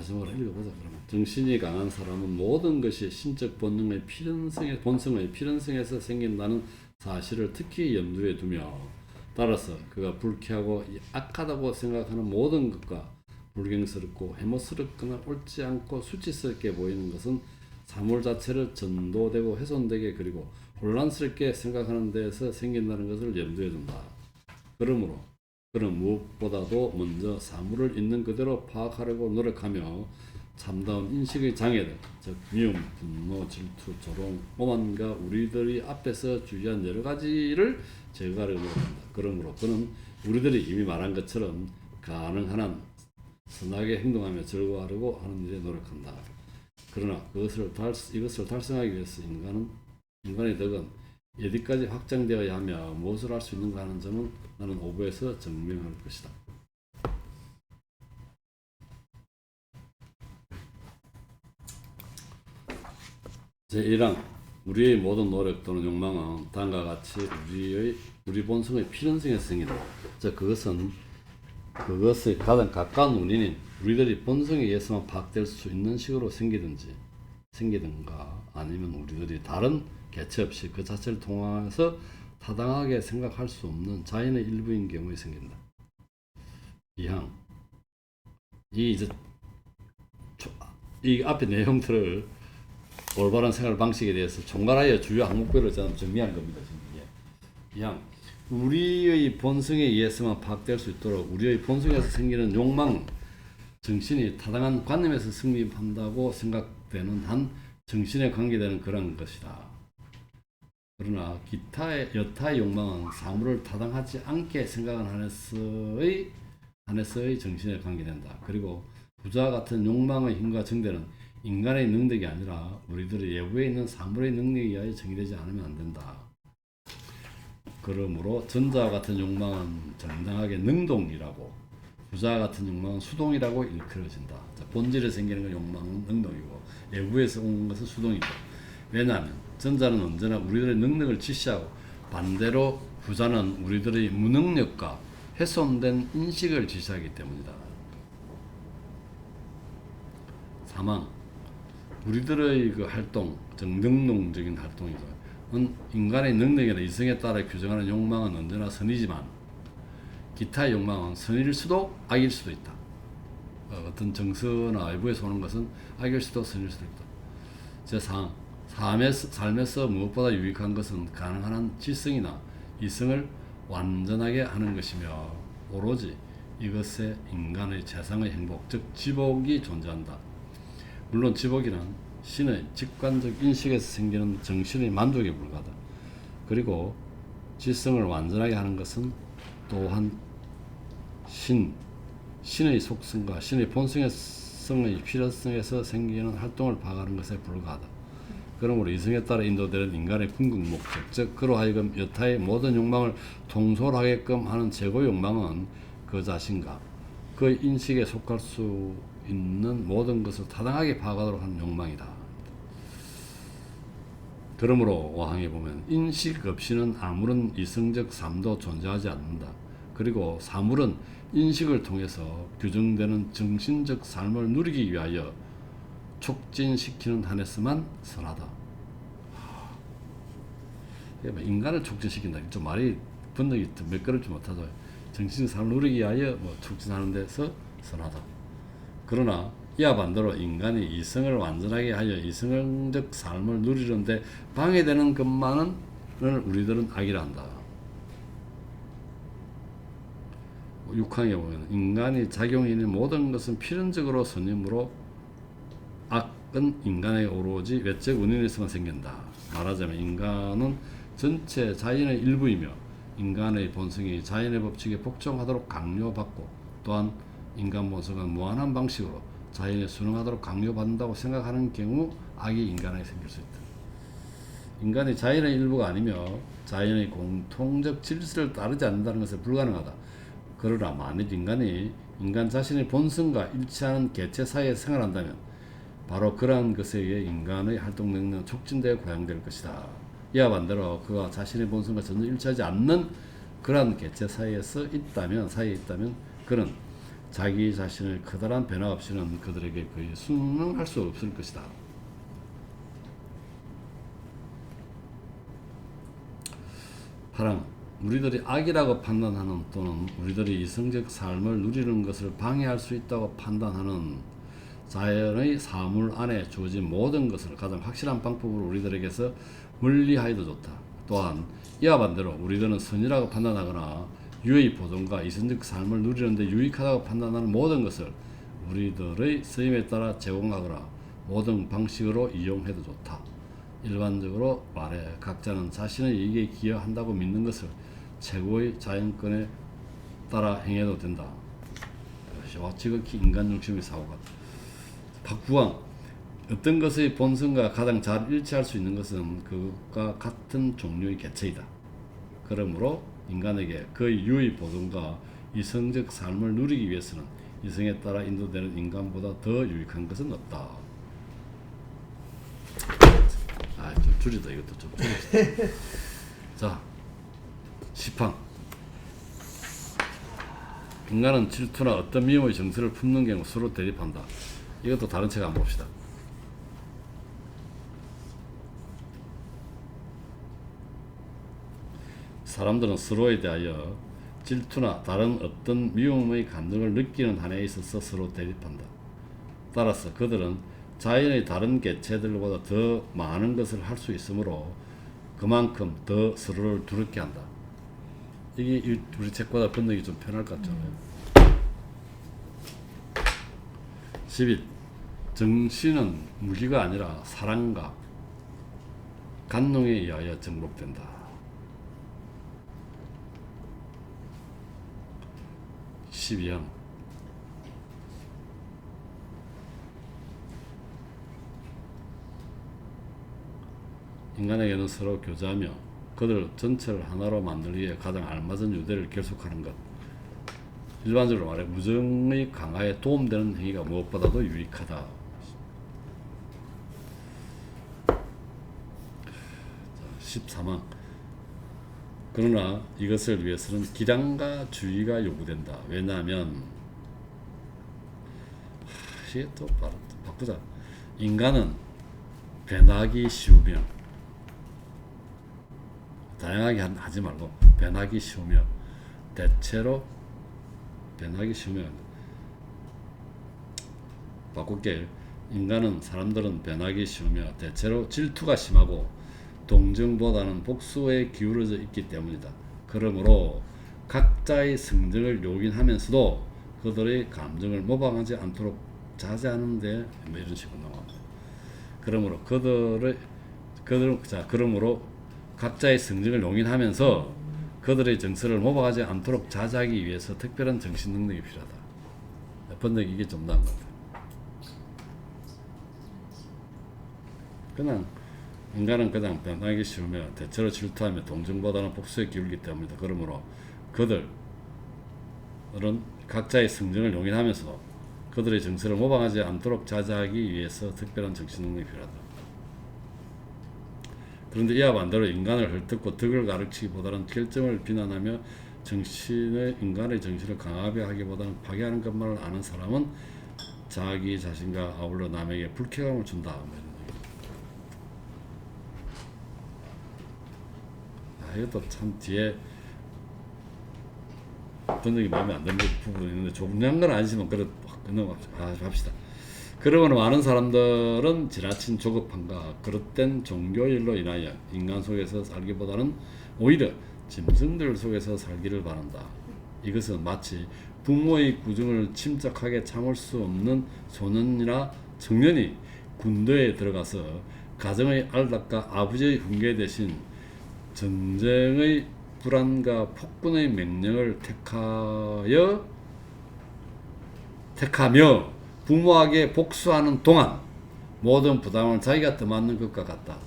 Speaker 1: 마지막으로 읽어보자. 그러면 정신이 강한 사람은 모든 것이 신적 본성의 필연성에서 생긴다는 사실을 특히 염두에 두며 따라서 그가 불쾌하고 악하다고 생각하는 모든 것과 불경스럽고 해모스럽거나 옳지 않고 수치스럽게 보이는 것은 사물 자체를 전도되고 훼손되게 그리고 혼란스럽게 생각하는 데에서 생긴다는 것을 염두에 둔다. 그러므로 그는 무엇보다도 먼저 사물을 있는 그대로 파악하려고 노력하며 참다운 인식의 장애들, 즉 미움, 분노, 질투, 조롱, 오만과 우리들이 앞에서 주의한 여러 가지를 제거하려고 노력한다. 그러므로 그는 우리들이 이미 말한 것처럼 가능한 한 선하게 행동하며 즐거워하려고 하는 일에 노력한다. 그러나 이것을 달성하기 위해서 인간의 덕은 어디까지 확장되어야 하며 무엇을 할 수 있는가 하는 점은 나는 5부에서 증명할 것이다. 제1항 우리의 모든 노력 또는 욕망은 다음과 같이 우리 본성의 필연성에서 생긴다. 그것의 가장 가까운 원인인 우리들이 본성에 의해서만 파악될 수 있는 식으로 생기든가 아니면 우리들이 다른 개체 없이 그 자체를 통해서 타당하게 생각할 수 없는 자연의 일부인 경우에 생긴다. 2항 이 앞의 내용들을 올바른 생활 방식에 대해서 총괄하여 주요 항목별로 정리한 겁니다. 지금. 우리의 본성에 의해서만 파악될 수 있도록 우리의 본성에서 생기는 욕망, 정신이 타당한 관념에서 승립한다고 생각되는 한 정신에 관계되는 그런 것이다. 그러나 여타의 욕망은 사물을 타당하지 않게 생각한 한에서의 정신에 관계된다. 그리고 부자와 같은 욕망의 힘과 정대는 인간의 능력이 아니라 우리들의 외부에 있는 사물의 능력에 의하여 정의되지 않으면 안 된다. 그러므로 전자와 같은 욕망은 정당하게 능동이라고 부자와 같은 욕망은 수동이라고 일컬어진다. 본질에 생기는 욕망은 능동이고 외부에서 온 것은 수동이고 왜냐하면 전자는 언제나 우리들의 능력을 지시하고 반대로 부자는 우리들의 무능력과 훼손된 인식을 지시하기 때문이다. 3항 우리들의 그 활동, 능동적인 활동이죠. 인간의 능력이나 이성에 따라 규정하는 욕망은 언제나 선이지만 기타의 욕망은 선일 수도 악일 수도 있다. 어떤 정서나 외부에서 오는 것은 악일 수도 선일 수도 있다. 제4항 삶에서 무엇보다 유익한 것은 가능한 한 지성이나 이성을 완전하게 하는 것이며 오로지 이것에 인간의 최상의 행복, 즉 지복이 존재한다. 물론 지복이란 신의 직관적 인식에서 생기는 정신의 만족에 불과하다. 그리고 지성을 완전하게 하는 것은 또한 신의 속성과 신의 본성의 필요성에서 생기는 활동을 파악하는 것에 불과하다. 그러므로 이성에 따라 인도되는 인간의 궁극 목적, 즉 그로 하여금 여타의 모든 욕망을 통솔하게끔 하는 최고 욕망은 그 자신과 그 인식에 속할 수 있는 모든 것을 타당하게 파악하도록 하는 욕망이다. 그러므로 5항에 보면 인식 없이는 아무런 이성적 삶도 존재하지 않는다. 그리고 사물은 인식을 통해서 규정되는 정신적 삶을 누리기 위하여 촉진시키는 한에서만 선하다. 인간을 촉진시킨다. 좀 말이 분명히 매끄럽지 못하죠. 정신적 삶을 누리기 위하여 촉진하는 데서 선하다. 그러나 이와 반대로 인간이 이성을 완전하게 하여 이성적 삶을 누리는데 방해되는 것만을 우리들은 악이라 한다. 6항에 보면 인간이 작용하는 모든 것은 필연적으로 선임으로 악은 인간의 오로지 외적 원인에서만 생긴다. 말하자면 인간은 전체 자연의 일부이며 인간의 본성이 자연의 법칙에 복종하도록 강요받고 또한 인간 본성은 무한한 방식으로 자연에 순응하도록 강요받는다고 생각하는 경우 악이 인간에게 생길 수 있다. 인간이 자연의 일부가 아니며 자연의 공통적 질서를 따르지 않는다는 것은 불가능하다. 그러나 만일 인간 자신의 본성과 일치하는 개체 사이에 생활한다면 바로 그러한 것에 의해 인간의 활동 능력은 촉진되어 고양될 것이다. 이와 반대로 그가 자신의 본성과 전혀 일치하지 않는 그러한 개체 사이에 있다면 그는 자기 자신의 커다란 변화 없이는 그들에게 거의 순응할 수 없을 것이다. 8항 우리들이 악이라고 판단하는 또는 우리들이 이성적 삶을 누리는 것을 방해할 수 있다고 판단하는 자연의 사물 안에 주어진 모든 것을 가장 확실한 방법으로 우리들에게서 멀리하여도 좋다. 또한 이와 반대로 우리들은 선이라고 판단하거나 유의 보존과 이성적 삶을 누리는데 유익하다고 판단하는 모든 것을 우리들의 쓰임에 따라 제공하거나 모든 방식으로 이용해도 좋다. 일반적으로 말해 각자는 자신의 이익에 기여한다고 믿는 것을 최고의 자연권에 따라 행해도 된다. 지극히 인간 중심의 사고가. 9항 어떤 것의 본성과 가장 잘 일치할 수 있는 것은 그것과 같은 종류의 개체이다. 그러므로 인간에게 그의 유의 보존과 이성적 삶을 누리기 위해서는 이성에 따라 인도되는 인간보다 더 유익한 것은 없다. 좀 줄이다. 이것도 좀 줄이다. 자, 10항 인간은 질투나 어떤 미움의 정서를 품는 경우 서로 대립한다. 이것도 다른 책 한번 봅시다. 사람들은 서로에 대하여 질투나 다른 어떤 미움의 감정을 느끼는 한에 있어서 서로 대립한다. 따라서 그들은 자연의 다른 개체들보다 더 많은 것을 할 수 있으므로 그만큼 더 서로를 두렵게 한다. 이게 우리 책보다 번역이 좀 편할 것 같잖아요. 11. 정신은 무기가 아니라 사랑과 간농에 의하여 정복된다. 12항 인간에게는 서로 교제하며 그들 전체를 하나로 만들기 위해 가장 알맞은 유대를 결속하는 것. 일반적으로 말해 무정의 강화에 도움되는 행위가 무엇보다도 유익하다. 13항 그러나 이것을 위해서는 기량과 주의가 요구된다. 왜냐하면 이게 또 바꾸자. 인간은 변하기 쉬우며 다양하게 하지 말고 변하기 쉬우며 대체로 변하기 쉬우며 바꿀게. 인간은 사람들은 변하기 쉬우며 대체로 질투가 심하고 동정보다는 복수에 기울어져 있기 때문이다. 그러므로 각자의 성정을 용인하면서도 그들의 감정을 모방하지 않도록 자제하는데 뭐 이런 식으로 나옵니다. 그러므로 각자의 성정을 용인하면서 그들의 정서를 모방하지 않도록 자제하기 위해서 특별한 정신 능력이 필요하다. 번역이 이게 좀 나은 것 같아요. 인간은 그냥 변하기 쉬우며 대체로 질투하며 동정보다는 복수에 기울기 때문이다. 그러므로 그들은 각자의 성정을 용인하면서 그들의 정서를 모방하지 않도록 자제하기 위해서 특별한 정신능력이 필요하다. 그런데 이와 반대로 인간을 헐뜯고 덕을 가르치기보다는 결점을 비난하며 인간의 정신을 강하게 하기보다는 파괴하는 것만을 아는 사람은 자기 자신과 아울러 남에게 불쾌감을 준다. 이것도 참 뒤에 번역이 마음에 안 드는 부분이 있는데 중요한 건 아니지만 합시다. 그러므로 많은 사람들은 지나친 조급함과 그릇된 종교일로 인하여 인간 속에서 살기보다는 오히려 짐승들 속에서 살기를 바란다. 이것은 마치 부모의 구정을 침착하게 참을 수 없는 소년이나 청년이 군대에 들어가서 가정의 안락과 아버지의 훈계 대신 전쟁의 불안과 폭군의 명령을 택하며 부모에게 복수하는 동안 모든 부담을 자기가 떠맡는 것과 같다.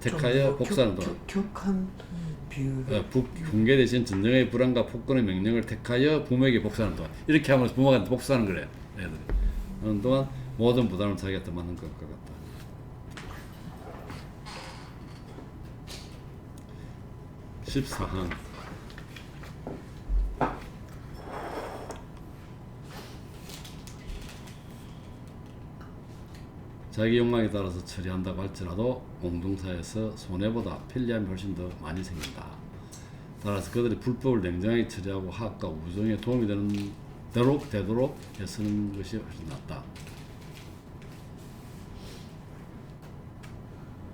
Speaker 1: 택하여 복수하는 동안
Speaker 2: 격한 비유를
Speaker 1: 훈계 대신 전쟁의 불안과 폭군의 명령을 택하여 부모에게 복수하는 동안 이렇게 하면 부모가 복수하는 거래요. 애들이. 그런 동안 모든 부담을 자기가 떠맡는 것과 같다. 14항 자기 욕망에 따라서 처리한다고 할지라도 공동사에서 손해보다 편리함이 훨씬 더 많이 생긴다. 따라서 그들이 불법을 냉정하게 처리하고 화학과 우정에 도움이 되도록 애쓰는 것이 훨씬 낫다.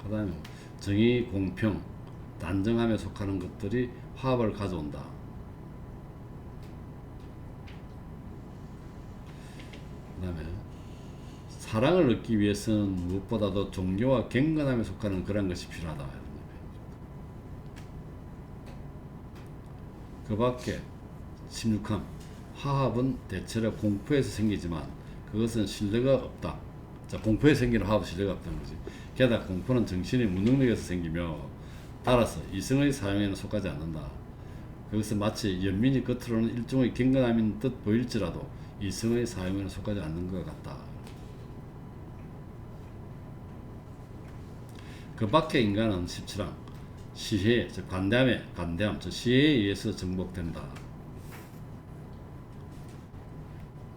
Speaker 1: 그 다음에 정의, 공평, 단정함에 속하는 것들이 화합을 가져온다. 그 다음에 사랑을 얻기 위해서는 무엇보다도 종교와 경건함에 속하는 그런 것이 필요하다. 그 밖에 16항 화합은 대체로 공포에서 생기지만 그것은 신뢰가 없다. 자, 공포에서 생기는 화합은 신뢰가 없다는 거지. 게다가 공포는 정신의 무능력에서 생기며 따라서 이성의 사용에는 속하지 않는다. 그것은 마치 연민이 겉으로는 일종의 경건함인 듯 보일지라도 이성의 사용에는 속하지 않는 것 같다. 그 밖에 인간은 17항 시해, 즉 관대함, 즉 시해에 의해서 정복된다.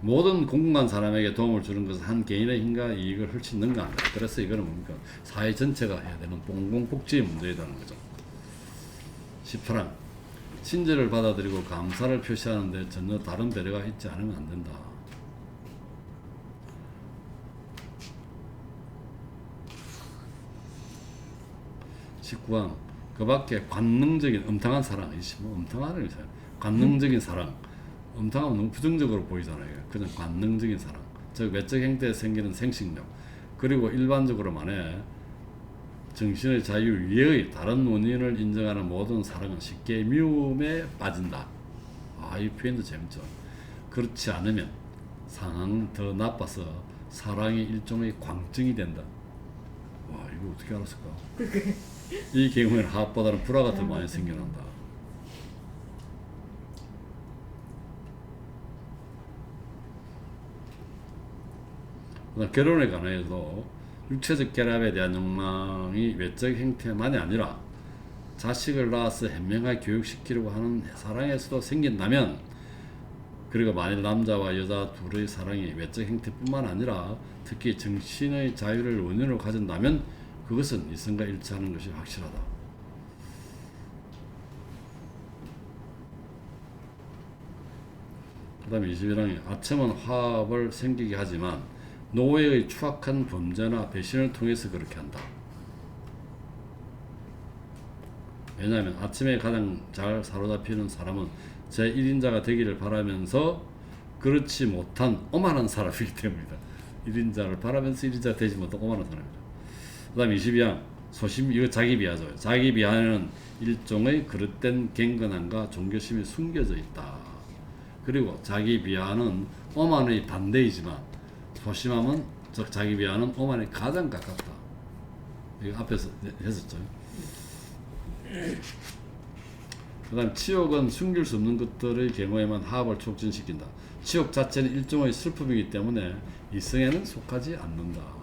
Speaker 1: 모든 공공한 사람에게 도움을 주는 것은 한 개인의 힘과 이익을 훨씬 능가한다. 그래서 이거는 뭡니까? 사회 전체가 해야 되는 공공복지의 문제이라는 거죠. 18항 친절을 받아들이고 감사를 표시하는데 전혀 다른 배려가 있지 않으면 안 된다. 그 밖에 관능적인 엄탕한 사랑, 엄탕한 사랑, 관능적인 사랑, 엄탕하면 너무 부정적으로 보이잖아요. 그냥 관능적인 사랑, 즉 외적 행태에 생기는 생식력, 그리고 일반적으로 만에 정신의 자유 위의 다른 원인을 인정하는 모든 사랑은 쉽게 미움에 빠진다. 이 표현도 재밌죠. 그렇지 않으면 상황은 더 나빠서 사랑이 일종의 광증이 된다. 와, 이거 어떻게 알았을까? 이 경우에는 화합보다는 불화가 더 많이 생겨난다. 결혼에 관해서도 육체적 결합에 대한 욕망이 외적 행태만이 아니라 자식을 낳아서 현명하게 교육시키려고 하는 사랑에서도 생긴다면, 그리고 만일 남자와 여자 둘의 사랑이 외적 행태뿐만 아니라 특히 정신의 자유를 원인으로 가진다면 그것은 이성과 일치하는 것이 확실하다. 그 다음에 21항에 아첨은 화합을 생기게 하지만 노예의 추악한 범죄나 배신을 통해서 그렇게 한다. 왜냐하면 아침에 가장 잘 사로잡히는 사람은 제1인자가 되기를 바라면서 그렇지 못한 오만한 사람이기 때문이다. 1인자를 바라면서 1인자가 되지 못한 오만한 사람이다. 그 다음에 22항 소심, 이거 자기 비하죠. 자기 비하에는 일종의 그릇된 경건함과 종교심이 숨겨져 있다. 그리고 자기 비하는 오만의 반대이지만 소심함은, 즉 자기 비하는 오만에 가장 가깝다. 이거 앞에서 했었죠. 그 다음 치욕은 숨길 수 없는 것들의 경우에만 화합을 촉진시킨다. 치욕 자체는 일종의 슬픔이기 때문에 이성에는 속하지 않는다.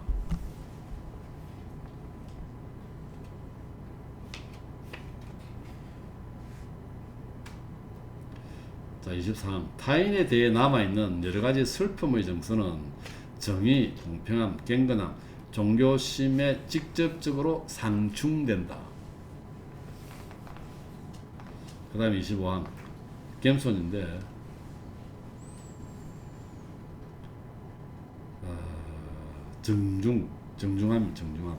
Speaker 1: 자, 24항 타인에 대해 남아있는 여러가지 슬픔의 정서는 정의, 공평함, 경건함, 종교심에 직접적으로 상충된다. 그 다음에 25항 겸손인데 정중함.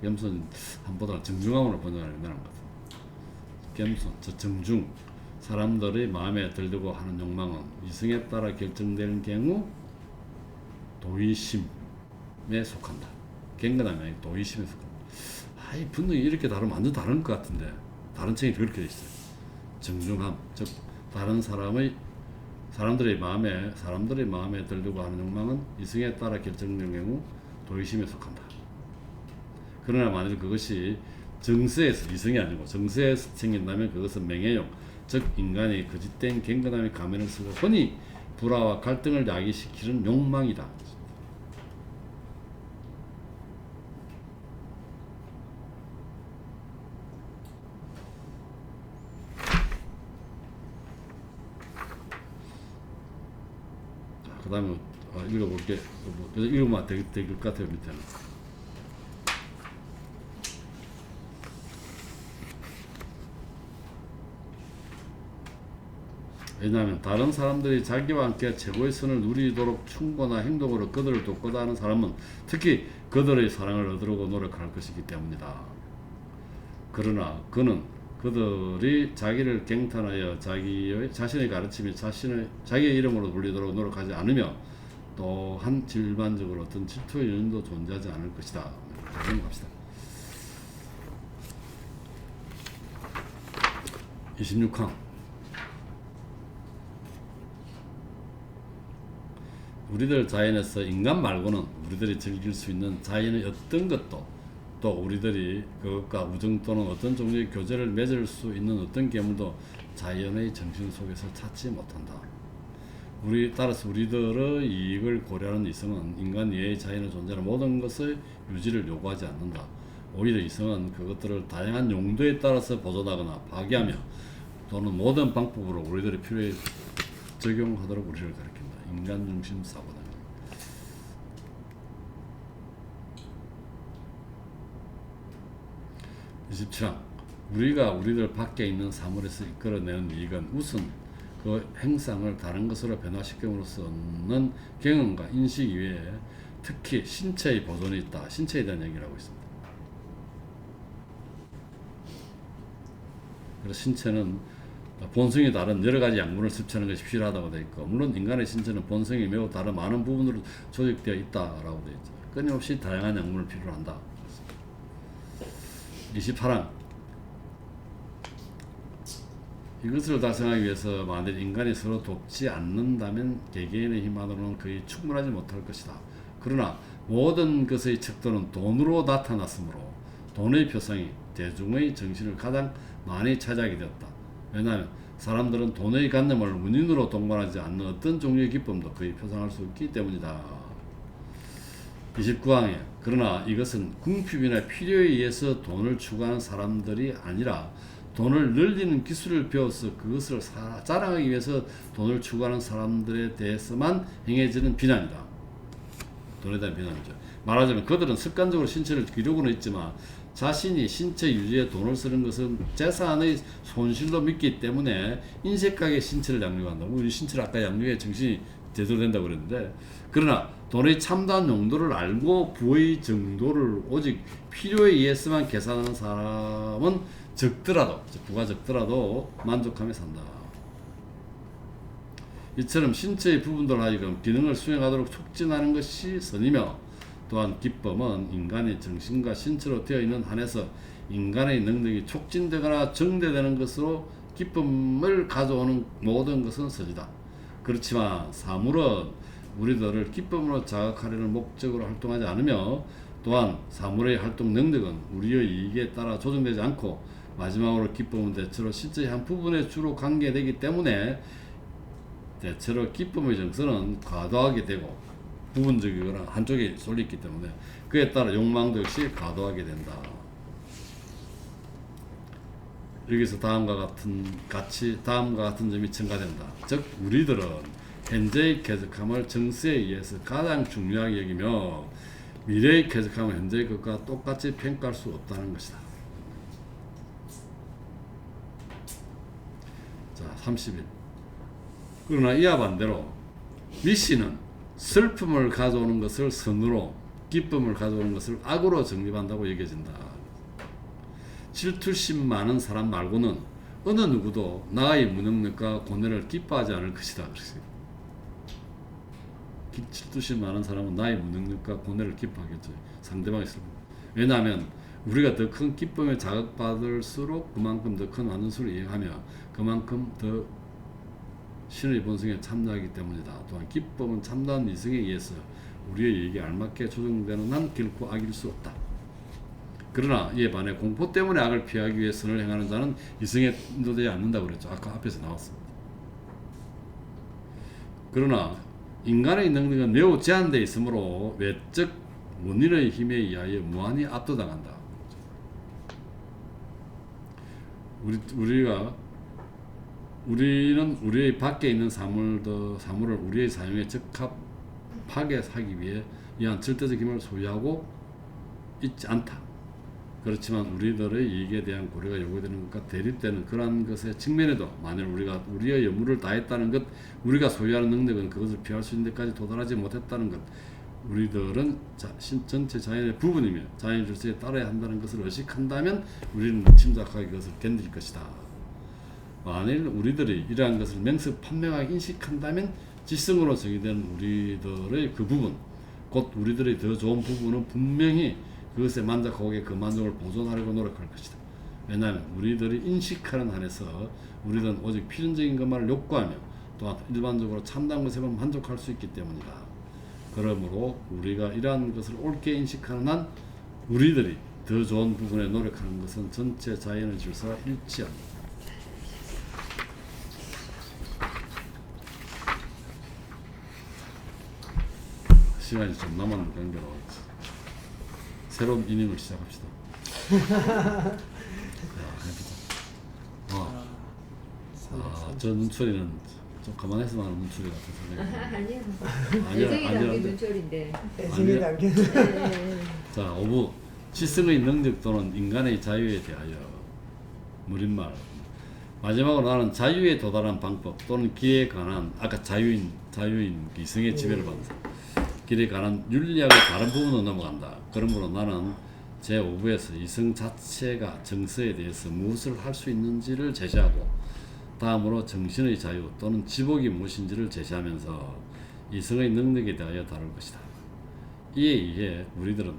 Speaker 1: 겸손 한보다 정중함으로 번역하는 것 같아요. 겸손, 정중. 사람들의 마음에 들려고 하는 욕망은 이성에 따라 결정되는 경우 도의심에 속한다. 경건함이 도의심에 속한다. 이 분명히 이렇게 다르면 완전 다른 것 같은데 다른 책이 그렇게 돼 있어요. 정중함, 즉 다른 사람들의 마음에 들려고 하는 욕망은 이성에 따라 결정되는 경우 도의심에 속한다. 그러나 만일 그것이 정서에서, 이성이 아니고 정서에서 생긴다면 그것은 맹해용, 즉 인간이 거짓된 경건함의 가면을 쓰고 흔히 불화와 갈등을 야기시키는 욕망이다. 그 다음에 읽어볼게. 읽으면 될 것 같아요. 밑에는. 왜냐하면 다른 사람들이 자기와 함께 최고의 선을 누리도록 충고나 행동으로 그들을 돕고자 하는 사람은 특히 그들의 사랑을 얻으려고 노력할 것이기 때문이다. 그러나 그는 그들이 자기를 갱탄하여 자신의 가르침이 자기의 이름으로 불리도록 노력하지 않으며 또한 일반적으로 어떤 질투의 요인도 존재하지 않을 것이다. 넘어갑시다. 26항 우리들 자연에서 인간 말고는 우리들이 즐길 수 있는 자연의 어떤 것도 또 우리들이 그것과 우정 또는 어떤 종류의 교제를 맺을 수 있는 어떤 괴물도 자연의 정신 속에서 찾지 못한다. 따라서 우리들의 이익을 고려하는 이성은 인간 이외의 자연에 존재하는 모든 것의 유지를 요구하지 않는다. 오히려 이성은 그것들을 다양한 용도에 따라서 보존하거나 파괴하며 또는 모든 방법으로 우리들의 필요에 적용하도록 우리를 가리킨다. 인간 중심 사고다. 27항 우리가 우리들 밖에 있는 사물에서 이끌어내는 이익은 우선 그 행상을 다른 것으로 변화시킴으로써는 경험과 인식 이외에 특히 신체의 보존이 있다. 신체에 대한 얘기를 하고 있습니다. 그래서 신체는 본성이 다른 여러 가지 약물을 섭취하는 것이 필요하다고 되어 있고, 물론 인간의 신체는 본성이 매우 다른 많은 부분으로 조직되어 있다라고 되어 있죠. 끊임없이 다양한 약물을 필요로 한다. 28항 이것을 달성하기 위해서 만일 인간이 서로 돕지 않는다면 개개인의 힘만으로는 거의 충분하지 못할 것이다. 그러나 모든 것의 척도는 돈으로 나타났으므로 돈의 표상이 대중의 정신을 가장 많이 차지하게 되었다. 왜냐하면 사람들은 돈의 관념을 원인으로 동반하지 않는 어떤 종류의 기쁨도 거의 표상할 수 없기 때문이다. 29항에 그러나 이것은 궁핍이나 필요에 의해서 돈을 추구하는 사람들이 아니라 돈을 늘리는 기술을 배워서 그것을 자랑하기 위해서 돈을 추구하는 사람들에 대해서만 행해지는 비난이다. 돈에 대한 비난이죠. 말하자면 그들은 습관적으로 신체를 기르고는 있지만 자신이 신체 유지에 돈을 쓰는 것은 재산의 손실로 믿기 때문에 인색하게 신체를 양육한다. 우리 신체를 아까 양육에 정신이 제대로 된다고 그랬는데, 그러나 돈의 참다한 용도를 알고 부의 정도를 오직 필요에 의해서만 계산하는 사람은 부가 적더라도 만족하며 산다. 이처럼 신체의 부분들 하여금 기능을 수행하도록 촉진하는 것이 선이며, 또한 기쁨은 인간의 정신과 신체로 되어 있는 한에서 인간의 능력이 촉진되거나 정대되는 것으로 기쁨을 가져오는 모든 것은 선이다. 그렇지만 사물은 우리들을 기쁨으로 자극하려는 목적으로 활동하지 않으며, 또한 사물의 활동 능력은 우리의 이익에 따라 조정되지 않고 마지막으로 기쁨은 대체로 신체의 한 부분에 주로 관계되기 때문에 대체로 기쁨의 정서는 과도하게 되고 부분적이거나 한쪽에 쏠리기 때문에 그에 따라 욕망도 역시 과도하게 된다. 여기서 다음과 같은 점이 첨가된다. 즉 우리들은 현재의 쾌적함을 정서에 의해서 가장 중요하게 여기며 미래의 쾌적함을 현재의 것과 똑같이 평가할 수 없다는 것이다. 자, 31. 그러나 이와 반대로 미씨는 슬픔을 가져오는 것을 선으로, 기쁨을 가져오는 것을 악으로 정립한다고 여겨진다. 질투심 많은 사람 말고는 어느 누구도 나의 무능력과 고뇌를 기뻐하지 않을 것이다. 질투심 많은 사람은 나의 무능력과 고뇌를 기뻐하겠죠. 상대방의 슬픔. 왜냐하면 우리가 더 큰 기쁨에 자극받을수록 그만큼 더 큰 완전수를 이행하며 그만큼 더 신의 본성에 참여하기 때문이다. 또한 기쁨은 참다한 이성에 의해서 우리의 이익에 알맞게 조정되는 한 결코 악일 수 없다. 그러나 이에 반해 공포 때문에 악을 피하기 위해 선을 행하는 자는 이성에 인도되지 않는다고 그랬죠. 아까 앞에서 나왔습니다. 그러나 인간의 능력은 매우 제한되어 있으므로 외적 원인의 힘에 의하여 무한히 압도당한다. 우리는 우리의 밖에 있는 사물을 우리의 사용에 적합하게 파괴하기 위해 이한 절대적 힘을 소유하고 있지 않다. 그렇지만 우리들의 이익에 대한 고려가 요구되는 것과 대립되는 그러한 것의 측면에도 만일 우리가 우리의 의무를 다했다는 것, 우리가 소유하는 능력은 그것을 피할 수 있는 데까지 도달하지 못했다는 것, 우리들은 전체 자연의 부분이며 자연 질서에 따라야 한다는 것을 의식한다면 우리는 침착하게 그것을 견딜 것이다. 만일 우리들이 이러한 것을 명석 판명하게 인식한다면 지성으로 정의된 우리들의 그 부분, 곧 우리들의 더 좋은 부분은 분명히 그것에 만족하고 그 만족을 보존하려고 노력할 것이다. 왜냐하면 우리들이 인식하는 한에서 우리들은 오직 필연적인 것만을 욕구하며 또한 일반적으로 참다한 것에만 만족할 수 있기 때문이다. 그러므로 우리가 이러한 것을 옳게 인식하는 한 우리들이 더 좋은 부분에 노력하는 것은 전체 자연의 질서와 일치합니다. 시간이 좀 남았는 관계로 새로운 이닝을 시작합시다. 저 눈초리는 좀 가만해서 나는 눈초리 같은 생각이
Speaker 3: 아니요. 애정이 담긴 눈초리인데.
Speaker 2: 애정이 담긴.
Speaker 1: 자, 5부 시승의 능력 또는 인간의 자유에 대하여 무린말. 마지막으로 나는 자유에 도달한 방법 또는 길에 관한 아까 자유인 이성의 지배를 받는 길에 관한 윤리학의 다른 부분으로 넘어간다. 그러므로 나는 제5부에서 이성 자체가 정서에 대해서 무엇을 할 수 있는지를 제시하고 다음으로 정신의 자유 또는 지복이 무엇인지를 제시하면서 이성의 능력에 대하여 다룰 것이다. 이에 의해 우리들은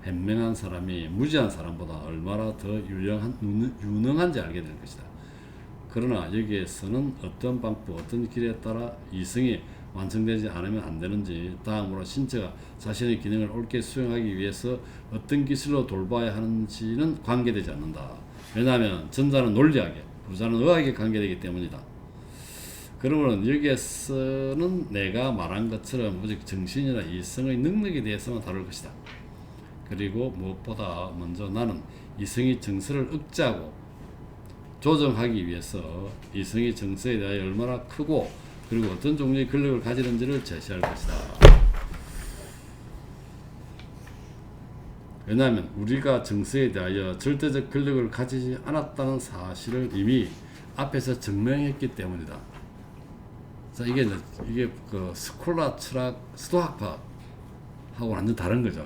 Speaker 1: 현명한 사람이 무지한 사람보다 얼마나 더 유능한지 알게 될 것이다. 그러나 여기에서는 어떤 방법, 어떤 길에 따라 이성이 완성되지 않으면 안 되는지, 다음으로 신체가 자신의 기능을 옳게 수행하기 위해서 어떤 기술로 돌봐야 하는지는 관계되지 않는다. 왜냐하면 전자는 논리학에, 후자는 의학에 관계되기 때문이다. 그러면 여기에서는 내가 말한 것처럼 오직 정신이나 이성의 능력에 대해서만 다룰 것이다. 그리고 무엇보다 먼저 나는 이성의 정서를 억제하고 조정하기 위해서 이성의 정서에 대하여 얼마나 크고 그리고 어떤 종류의 권력을 가지는지를 제시할 것이다. 왜냐하면 우리가 정서에 대하여 절대적 권력을 가지지 않았다는 사실을 이미 앞에서 증명했기 때문이다. 자, 이게 그 스콜라 철학, 스토학파하고 완전 다른 거죠.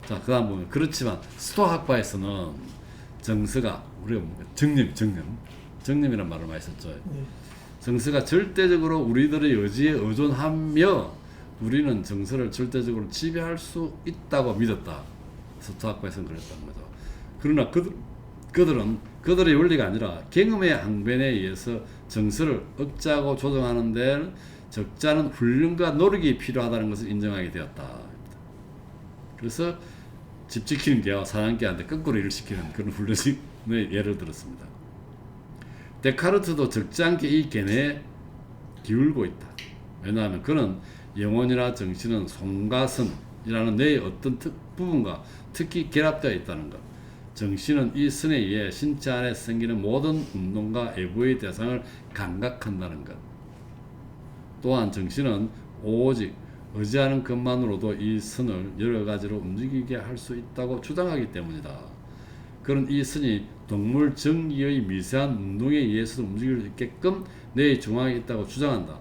Speaker 1: 자, 그 다음 보면 그렇지만 스토학파에서는 정서가 우리가 정념이란 말을 많이 썼죠.
Speaker 2: 네.
Speaker 1: 정서가 절대적으로 우리들의 의지에 의존하며 우리는 정서를 절대적으로 지배할 수 있다고 믿었다. 스토학파에서는 그랬다는 거죠. 그러나 그들은 그들의 원리가 아니라 경험의 항변에 의해서 정서를 억제하고 조정하는 데는 적잖은 훈련과 노력이 필요하다는 것을 인정하게 되었다. 그래서 집 지키는 개와 사냥개한테 거꾸로 일을 시키는 그런 훈련의 예를 들었습니다. 데카르트도 적지 않게 이 견해에 기울고 있다. 왜냐하면 그는 영혼이나 정신은 송가선이라는 뇌의 어떤 부분과 특히 결합되어 있다는 것, 정신은 이 선에 의해 신체 안에 생기는 모든 운동과 외부의 대상을 감각한다는 것, 또한 정신은 오직 의지하는 것만으로도 이 선을 여러 가지로 움직이게 할 수 있다고 주장하기 때문이다. 그런 이 선이 동물 전기의 미세한 운동에 의해서도 움직일 수 있게끔 뇌의 중앙에 있다고 주장한다.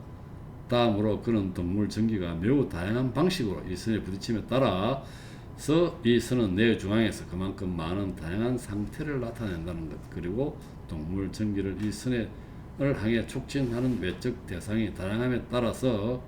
Speaker 1: 다음으로 그는 동물 전기가 매우 다양한 방식으로 이 선에 부딪힘에 따라서 이 선은 뇌의 중앙에서 그만큼 많은 다양한 상태를 나타낸다는 것, 그리고 동물 전기를 이 선을 향해 촉진하는 외적 대상이 다양함에 따라서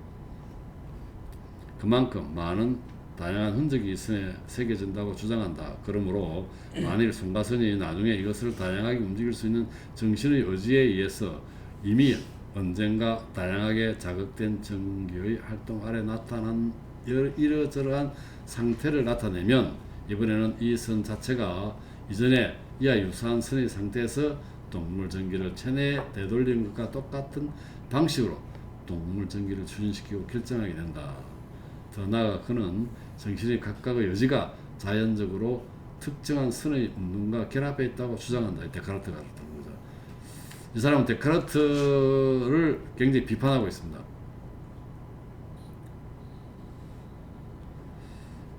Speaker 1: 그만큼 많은 다양한 흔적이 있음에 새겨진다고 주장한다. 그러므로 만일 송가선이 나중에 이것을 다양하게 움직일 수 있는 정신의 의지에 의해서 이미 언젠가 다양하게 자극된 전기의 활동 아래 나타난 이러저러한 상태를 나타내면 이번에는 이 선 자체가 이전에 이와 유사한 선의 상태에서 동물 전기를 체내에 되돌리는 것과 똑같은 방식으로 동물 전기를 추진시키고 결정하게 된다. 더 나아가 그는 정신의 각각의 여지가 자연적으로 특정한 선의 운동과 결합해 있다고 주장한다. 데카르트가 그렇다는 거죠. 이 사람은 데카르트를 굉장히 비판하고 있습니다.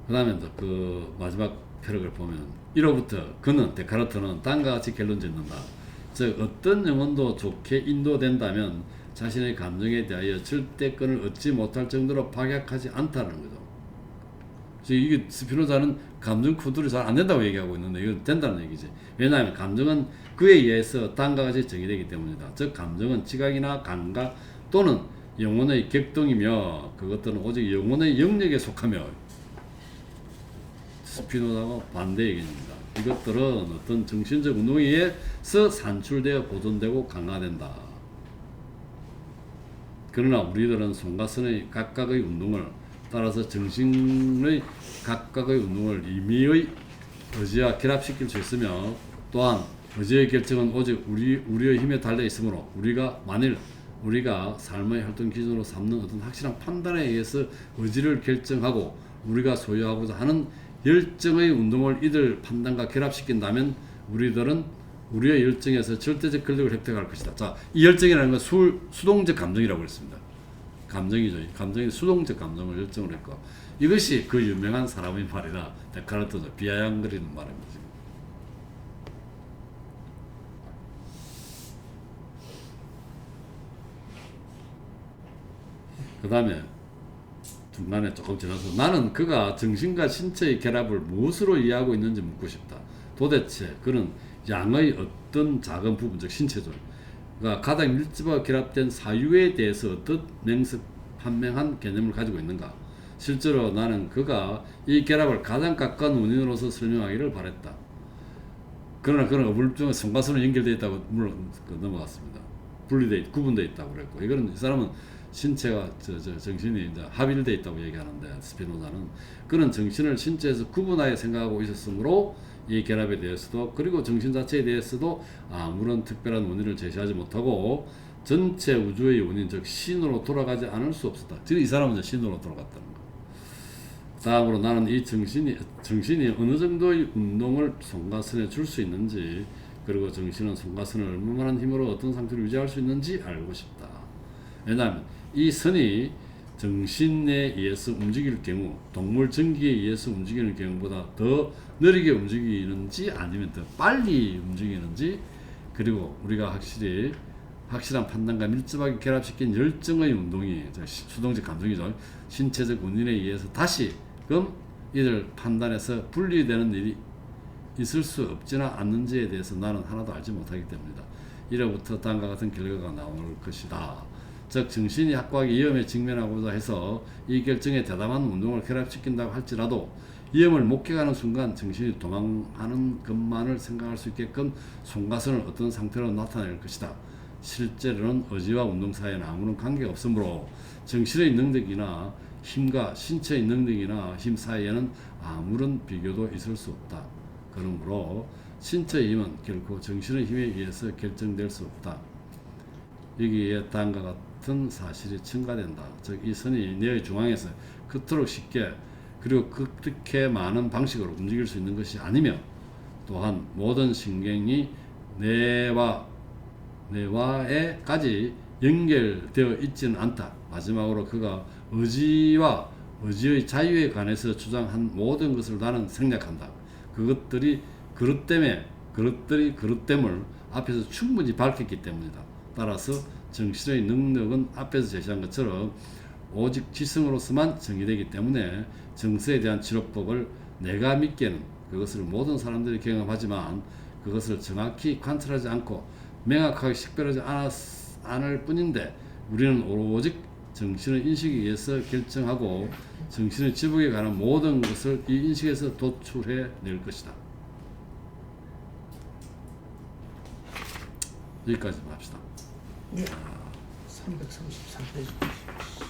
Speaker 1: 그 다음에 그 마지막 패러그를 보면 1호부터 그는 데카르트는 다음과 같이 결론 짓는다. 즉 어떤 영혼도 좋게 인도된다면 자신의 감정에 대하여 절대권을 얻지 못할 정도로 박약하지 않다는 거죠. 즉 이게 스피노자는 감정 컨트롤이 잘 안 된다고 얘기하고 있는데 이건 된다는 얘기지. 왜냐하면 감정은 그에 의해서 다음과 같이 정의되기 때문이다. 즉 감정은 지각이나 감각 또는 영혼의 격동이며 그것들은 오직 영혼의 영역에 속하며 스피노자가 반대 얘기입니다. 이것들은 어떤 정신적 운동에 의해서 산출되어 보존되고 강화된다. 그러나 우리들은 손과 손의 각각의 운동을 따라서 정신의 각각의 운동을 임의의 의지와 결합시킬 수 있으며 또한 의지의 결정은 오직 우리의 힘에 달려 있으므로 만일 우리가 삶의 활동 기준으로 삼는 어떤 확실한 판단에 의해서 의지를 결정하고 우리가 소유하고자 하는 열정의 운동을 이들 판단과 결합시킨다면 우리들은 우리의 열정에서 절대적 권력을 획득할 것이다. 자, 이 열정이라는 건 수동적 감정이라고 했습니다. 감정이죠. 감정이 수동적 감정을 열정을 했고 이것이 그 유명한 사람의 말이다. 데카르트죠. 비아냥거리는 말입니다. 그 다음에 중간에 조금 지나서 나는 그가 정신과 신체의 결합을 무엇으로 이해하고 있는지 묻고 싶다. 도대체 그는 양의 어떤 작은 부분, 즉 신체적 가장 밀집하게 결합된 사유에 대해서 어떤 판명한 개념을 가지고 있는가? 실제로 나는 그가 이 결합을 가장 가까운 원인으로서 설명하기를 바랬다. 그러나 그는 어불중에 손과 손은 연결되어 있다고 물론 넘어갔습니다. 구분되어 있다고 그랬고 이거는 이 사람은 신체와 정신이 이제 합일되어 있다고 얘기하는데 스피노자는 그는 정신을 신체에서 구분하여 생각하고 있었으므로 이 결합에 대해서도 그리고 정신 자체에 대해서도 아무런 특별한 원인을 제시하지 못하고 전체 우주의 원인 즉 신으로 돌아가지 않을 수 없었다. 즉 이 사람은 이제 신으로 돌아갔다는 거. 다음으로 나는 이 정신이 어느 정도의 운동을 손과 손에 줄 수 있는지 그리고 정신은 손과 손을 얼마나 힘으로 어떤 상태를 유지할 수 있는지 알고 싶다. 왜냐하면 이 선이 정신에 의해서 움직일 경우 동물 전기에 의해서 움직이는 경우보다 더 느리게 움직이는지 아니면 더 빨리 움직이는지 그리고 우리가 확실한 판단과 밀접하게 결합시킨 열정의 운동이 수동적 감정이죠. 신체적 원인에 의해서 다시금 이들 판단에서 분리되는 일이 있을 수 없지나 않는지에 대해서 나는 하나도 알지 못하기 때문이다. 이로부터 다음과 같은 결과가 나올 것이다. 즉 정신이 확고하게 위험에 직면하고자 해서 이 결정에 대담한 운동을 결합시킨다고 할지라도 위험을 목격하는 순간 정신이 도망하는 것만을 생각할 수 있게끔 손과 손을 어떤 상태로 나타낼 것이다. 실제로는 의지와 운동 사이에는 아무런 관계가 없으므로 정신의 능력이나 힘과 신체의 능력이나 힘 사이에는 아무런 비교도 있을 수 없다. 그러므로 신체의 힘은 결코 정신의 힘에 의해서 결정될 수 없다. 여기에 다음과 같은 사실이 첨가된다. 즉 이 선이 뇌의 중앙에서 그토록 쉽게 그리고 그렇게 많은 방식으로 움직일 수 있는 것이 아니며 또한 모든 신경이 뇌와에까지 연결되어 있지는 않다. 마지막으로 그가 의지와 의지의 자유에 관해서 주장한 모든 것을 나는 생략한다. 그것들이 그릇됨을 앞에서 충분히 밝혔기 때문이다. 따라서 정신의 능력은 앞에서 제시한 것처럼 오직 지성으로서만 정의되기 때문에 정서에 대한 치료법을 내가 믿기에는 그것을 모든 사람들이 경험하지만 그것을 정확히 관찰하지 않고 명확하게 식별하지 않을 뿐인데 우리는 오직 정신의 인식에 의해서 결정하고 정신의 지붕에 관한 모든 것을 이 인식에서 도출해 낼 것이다. 여기까지 합시다.
Speaker 2: 네. 333페이지.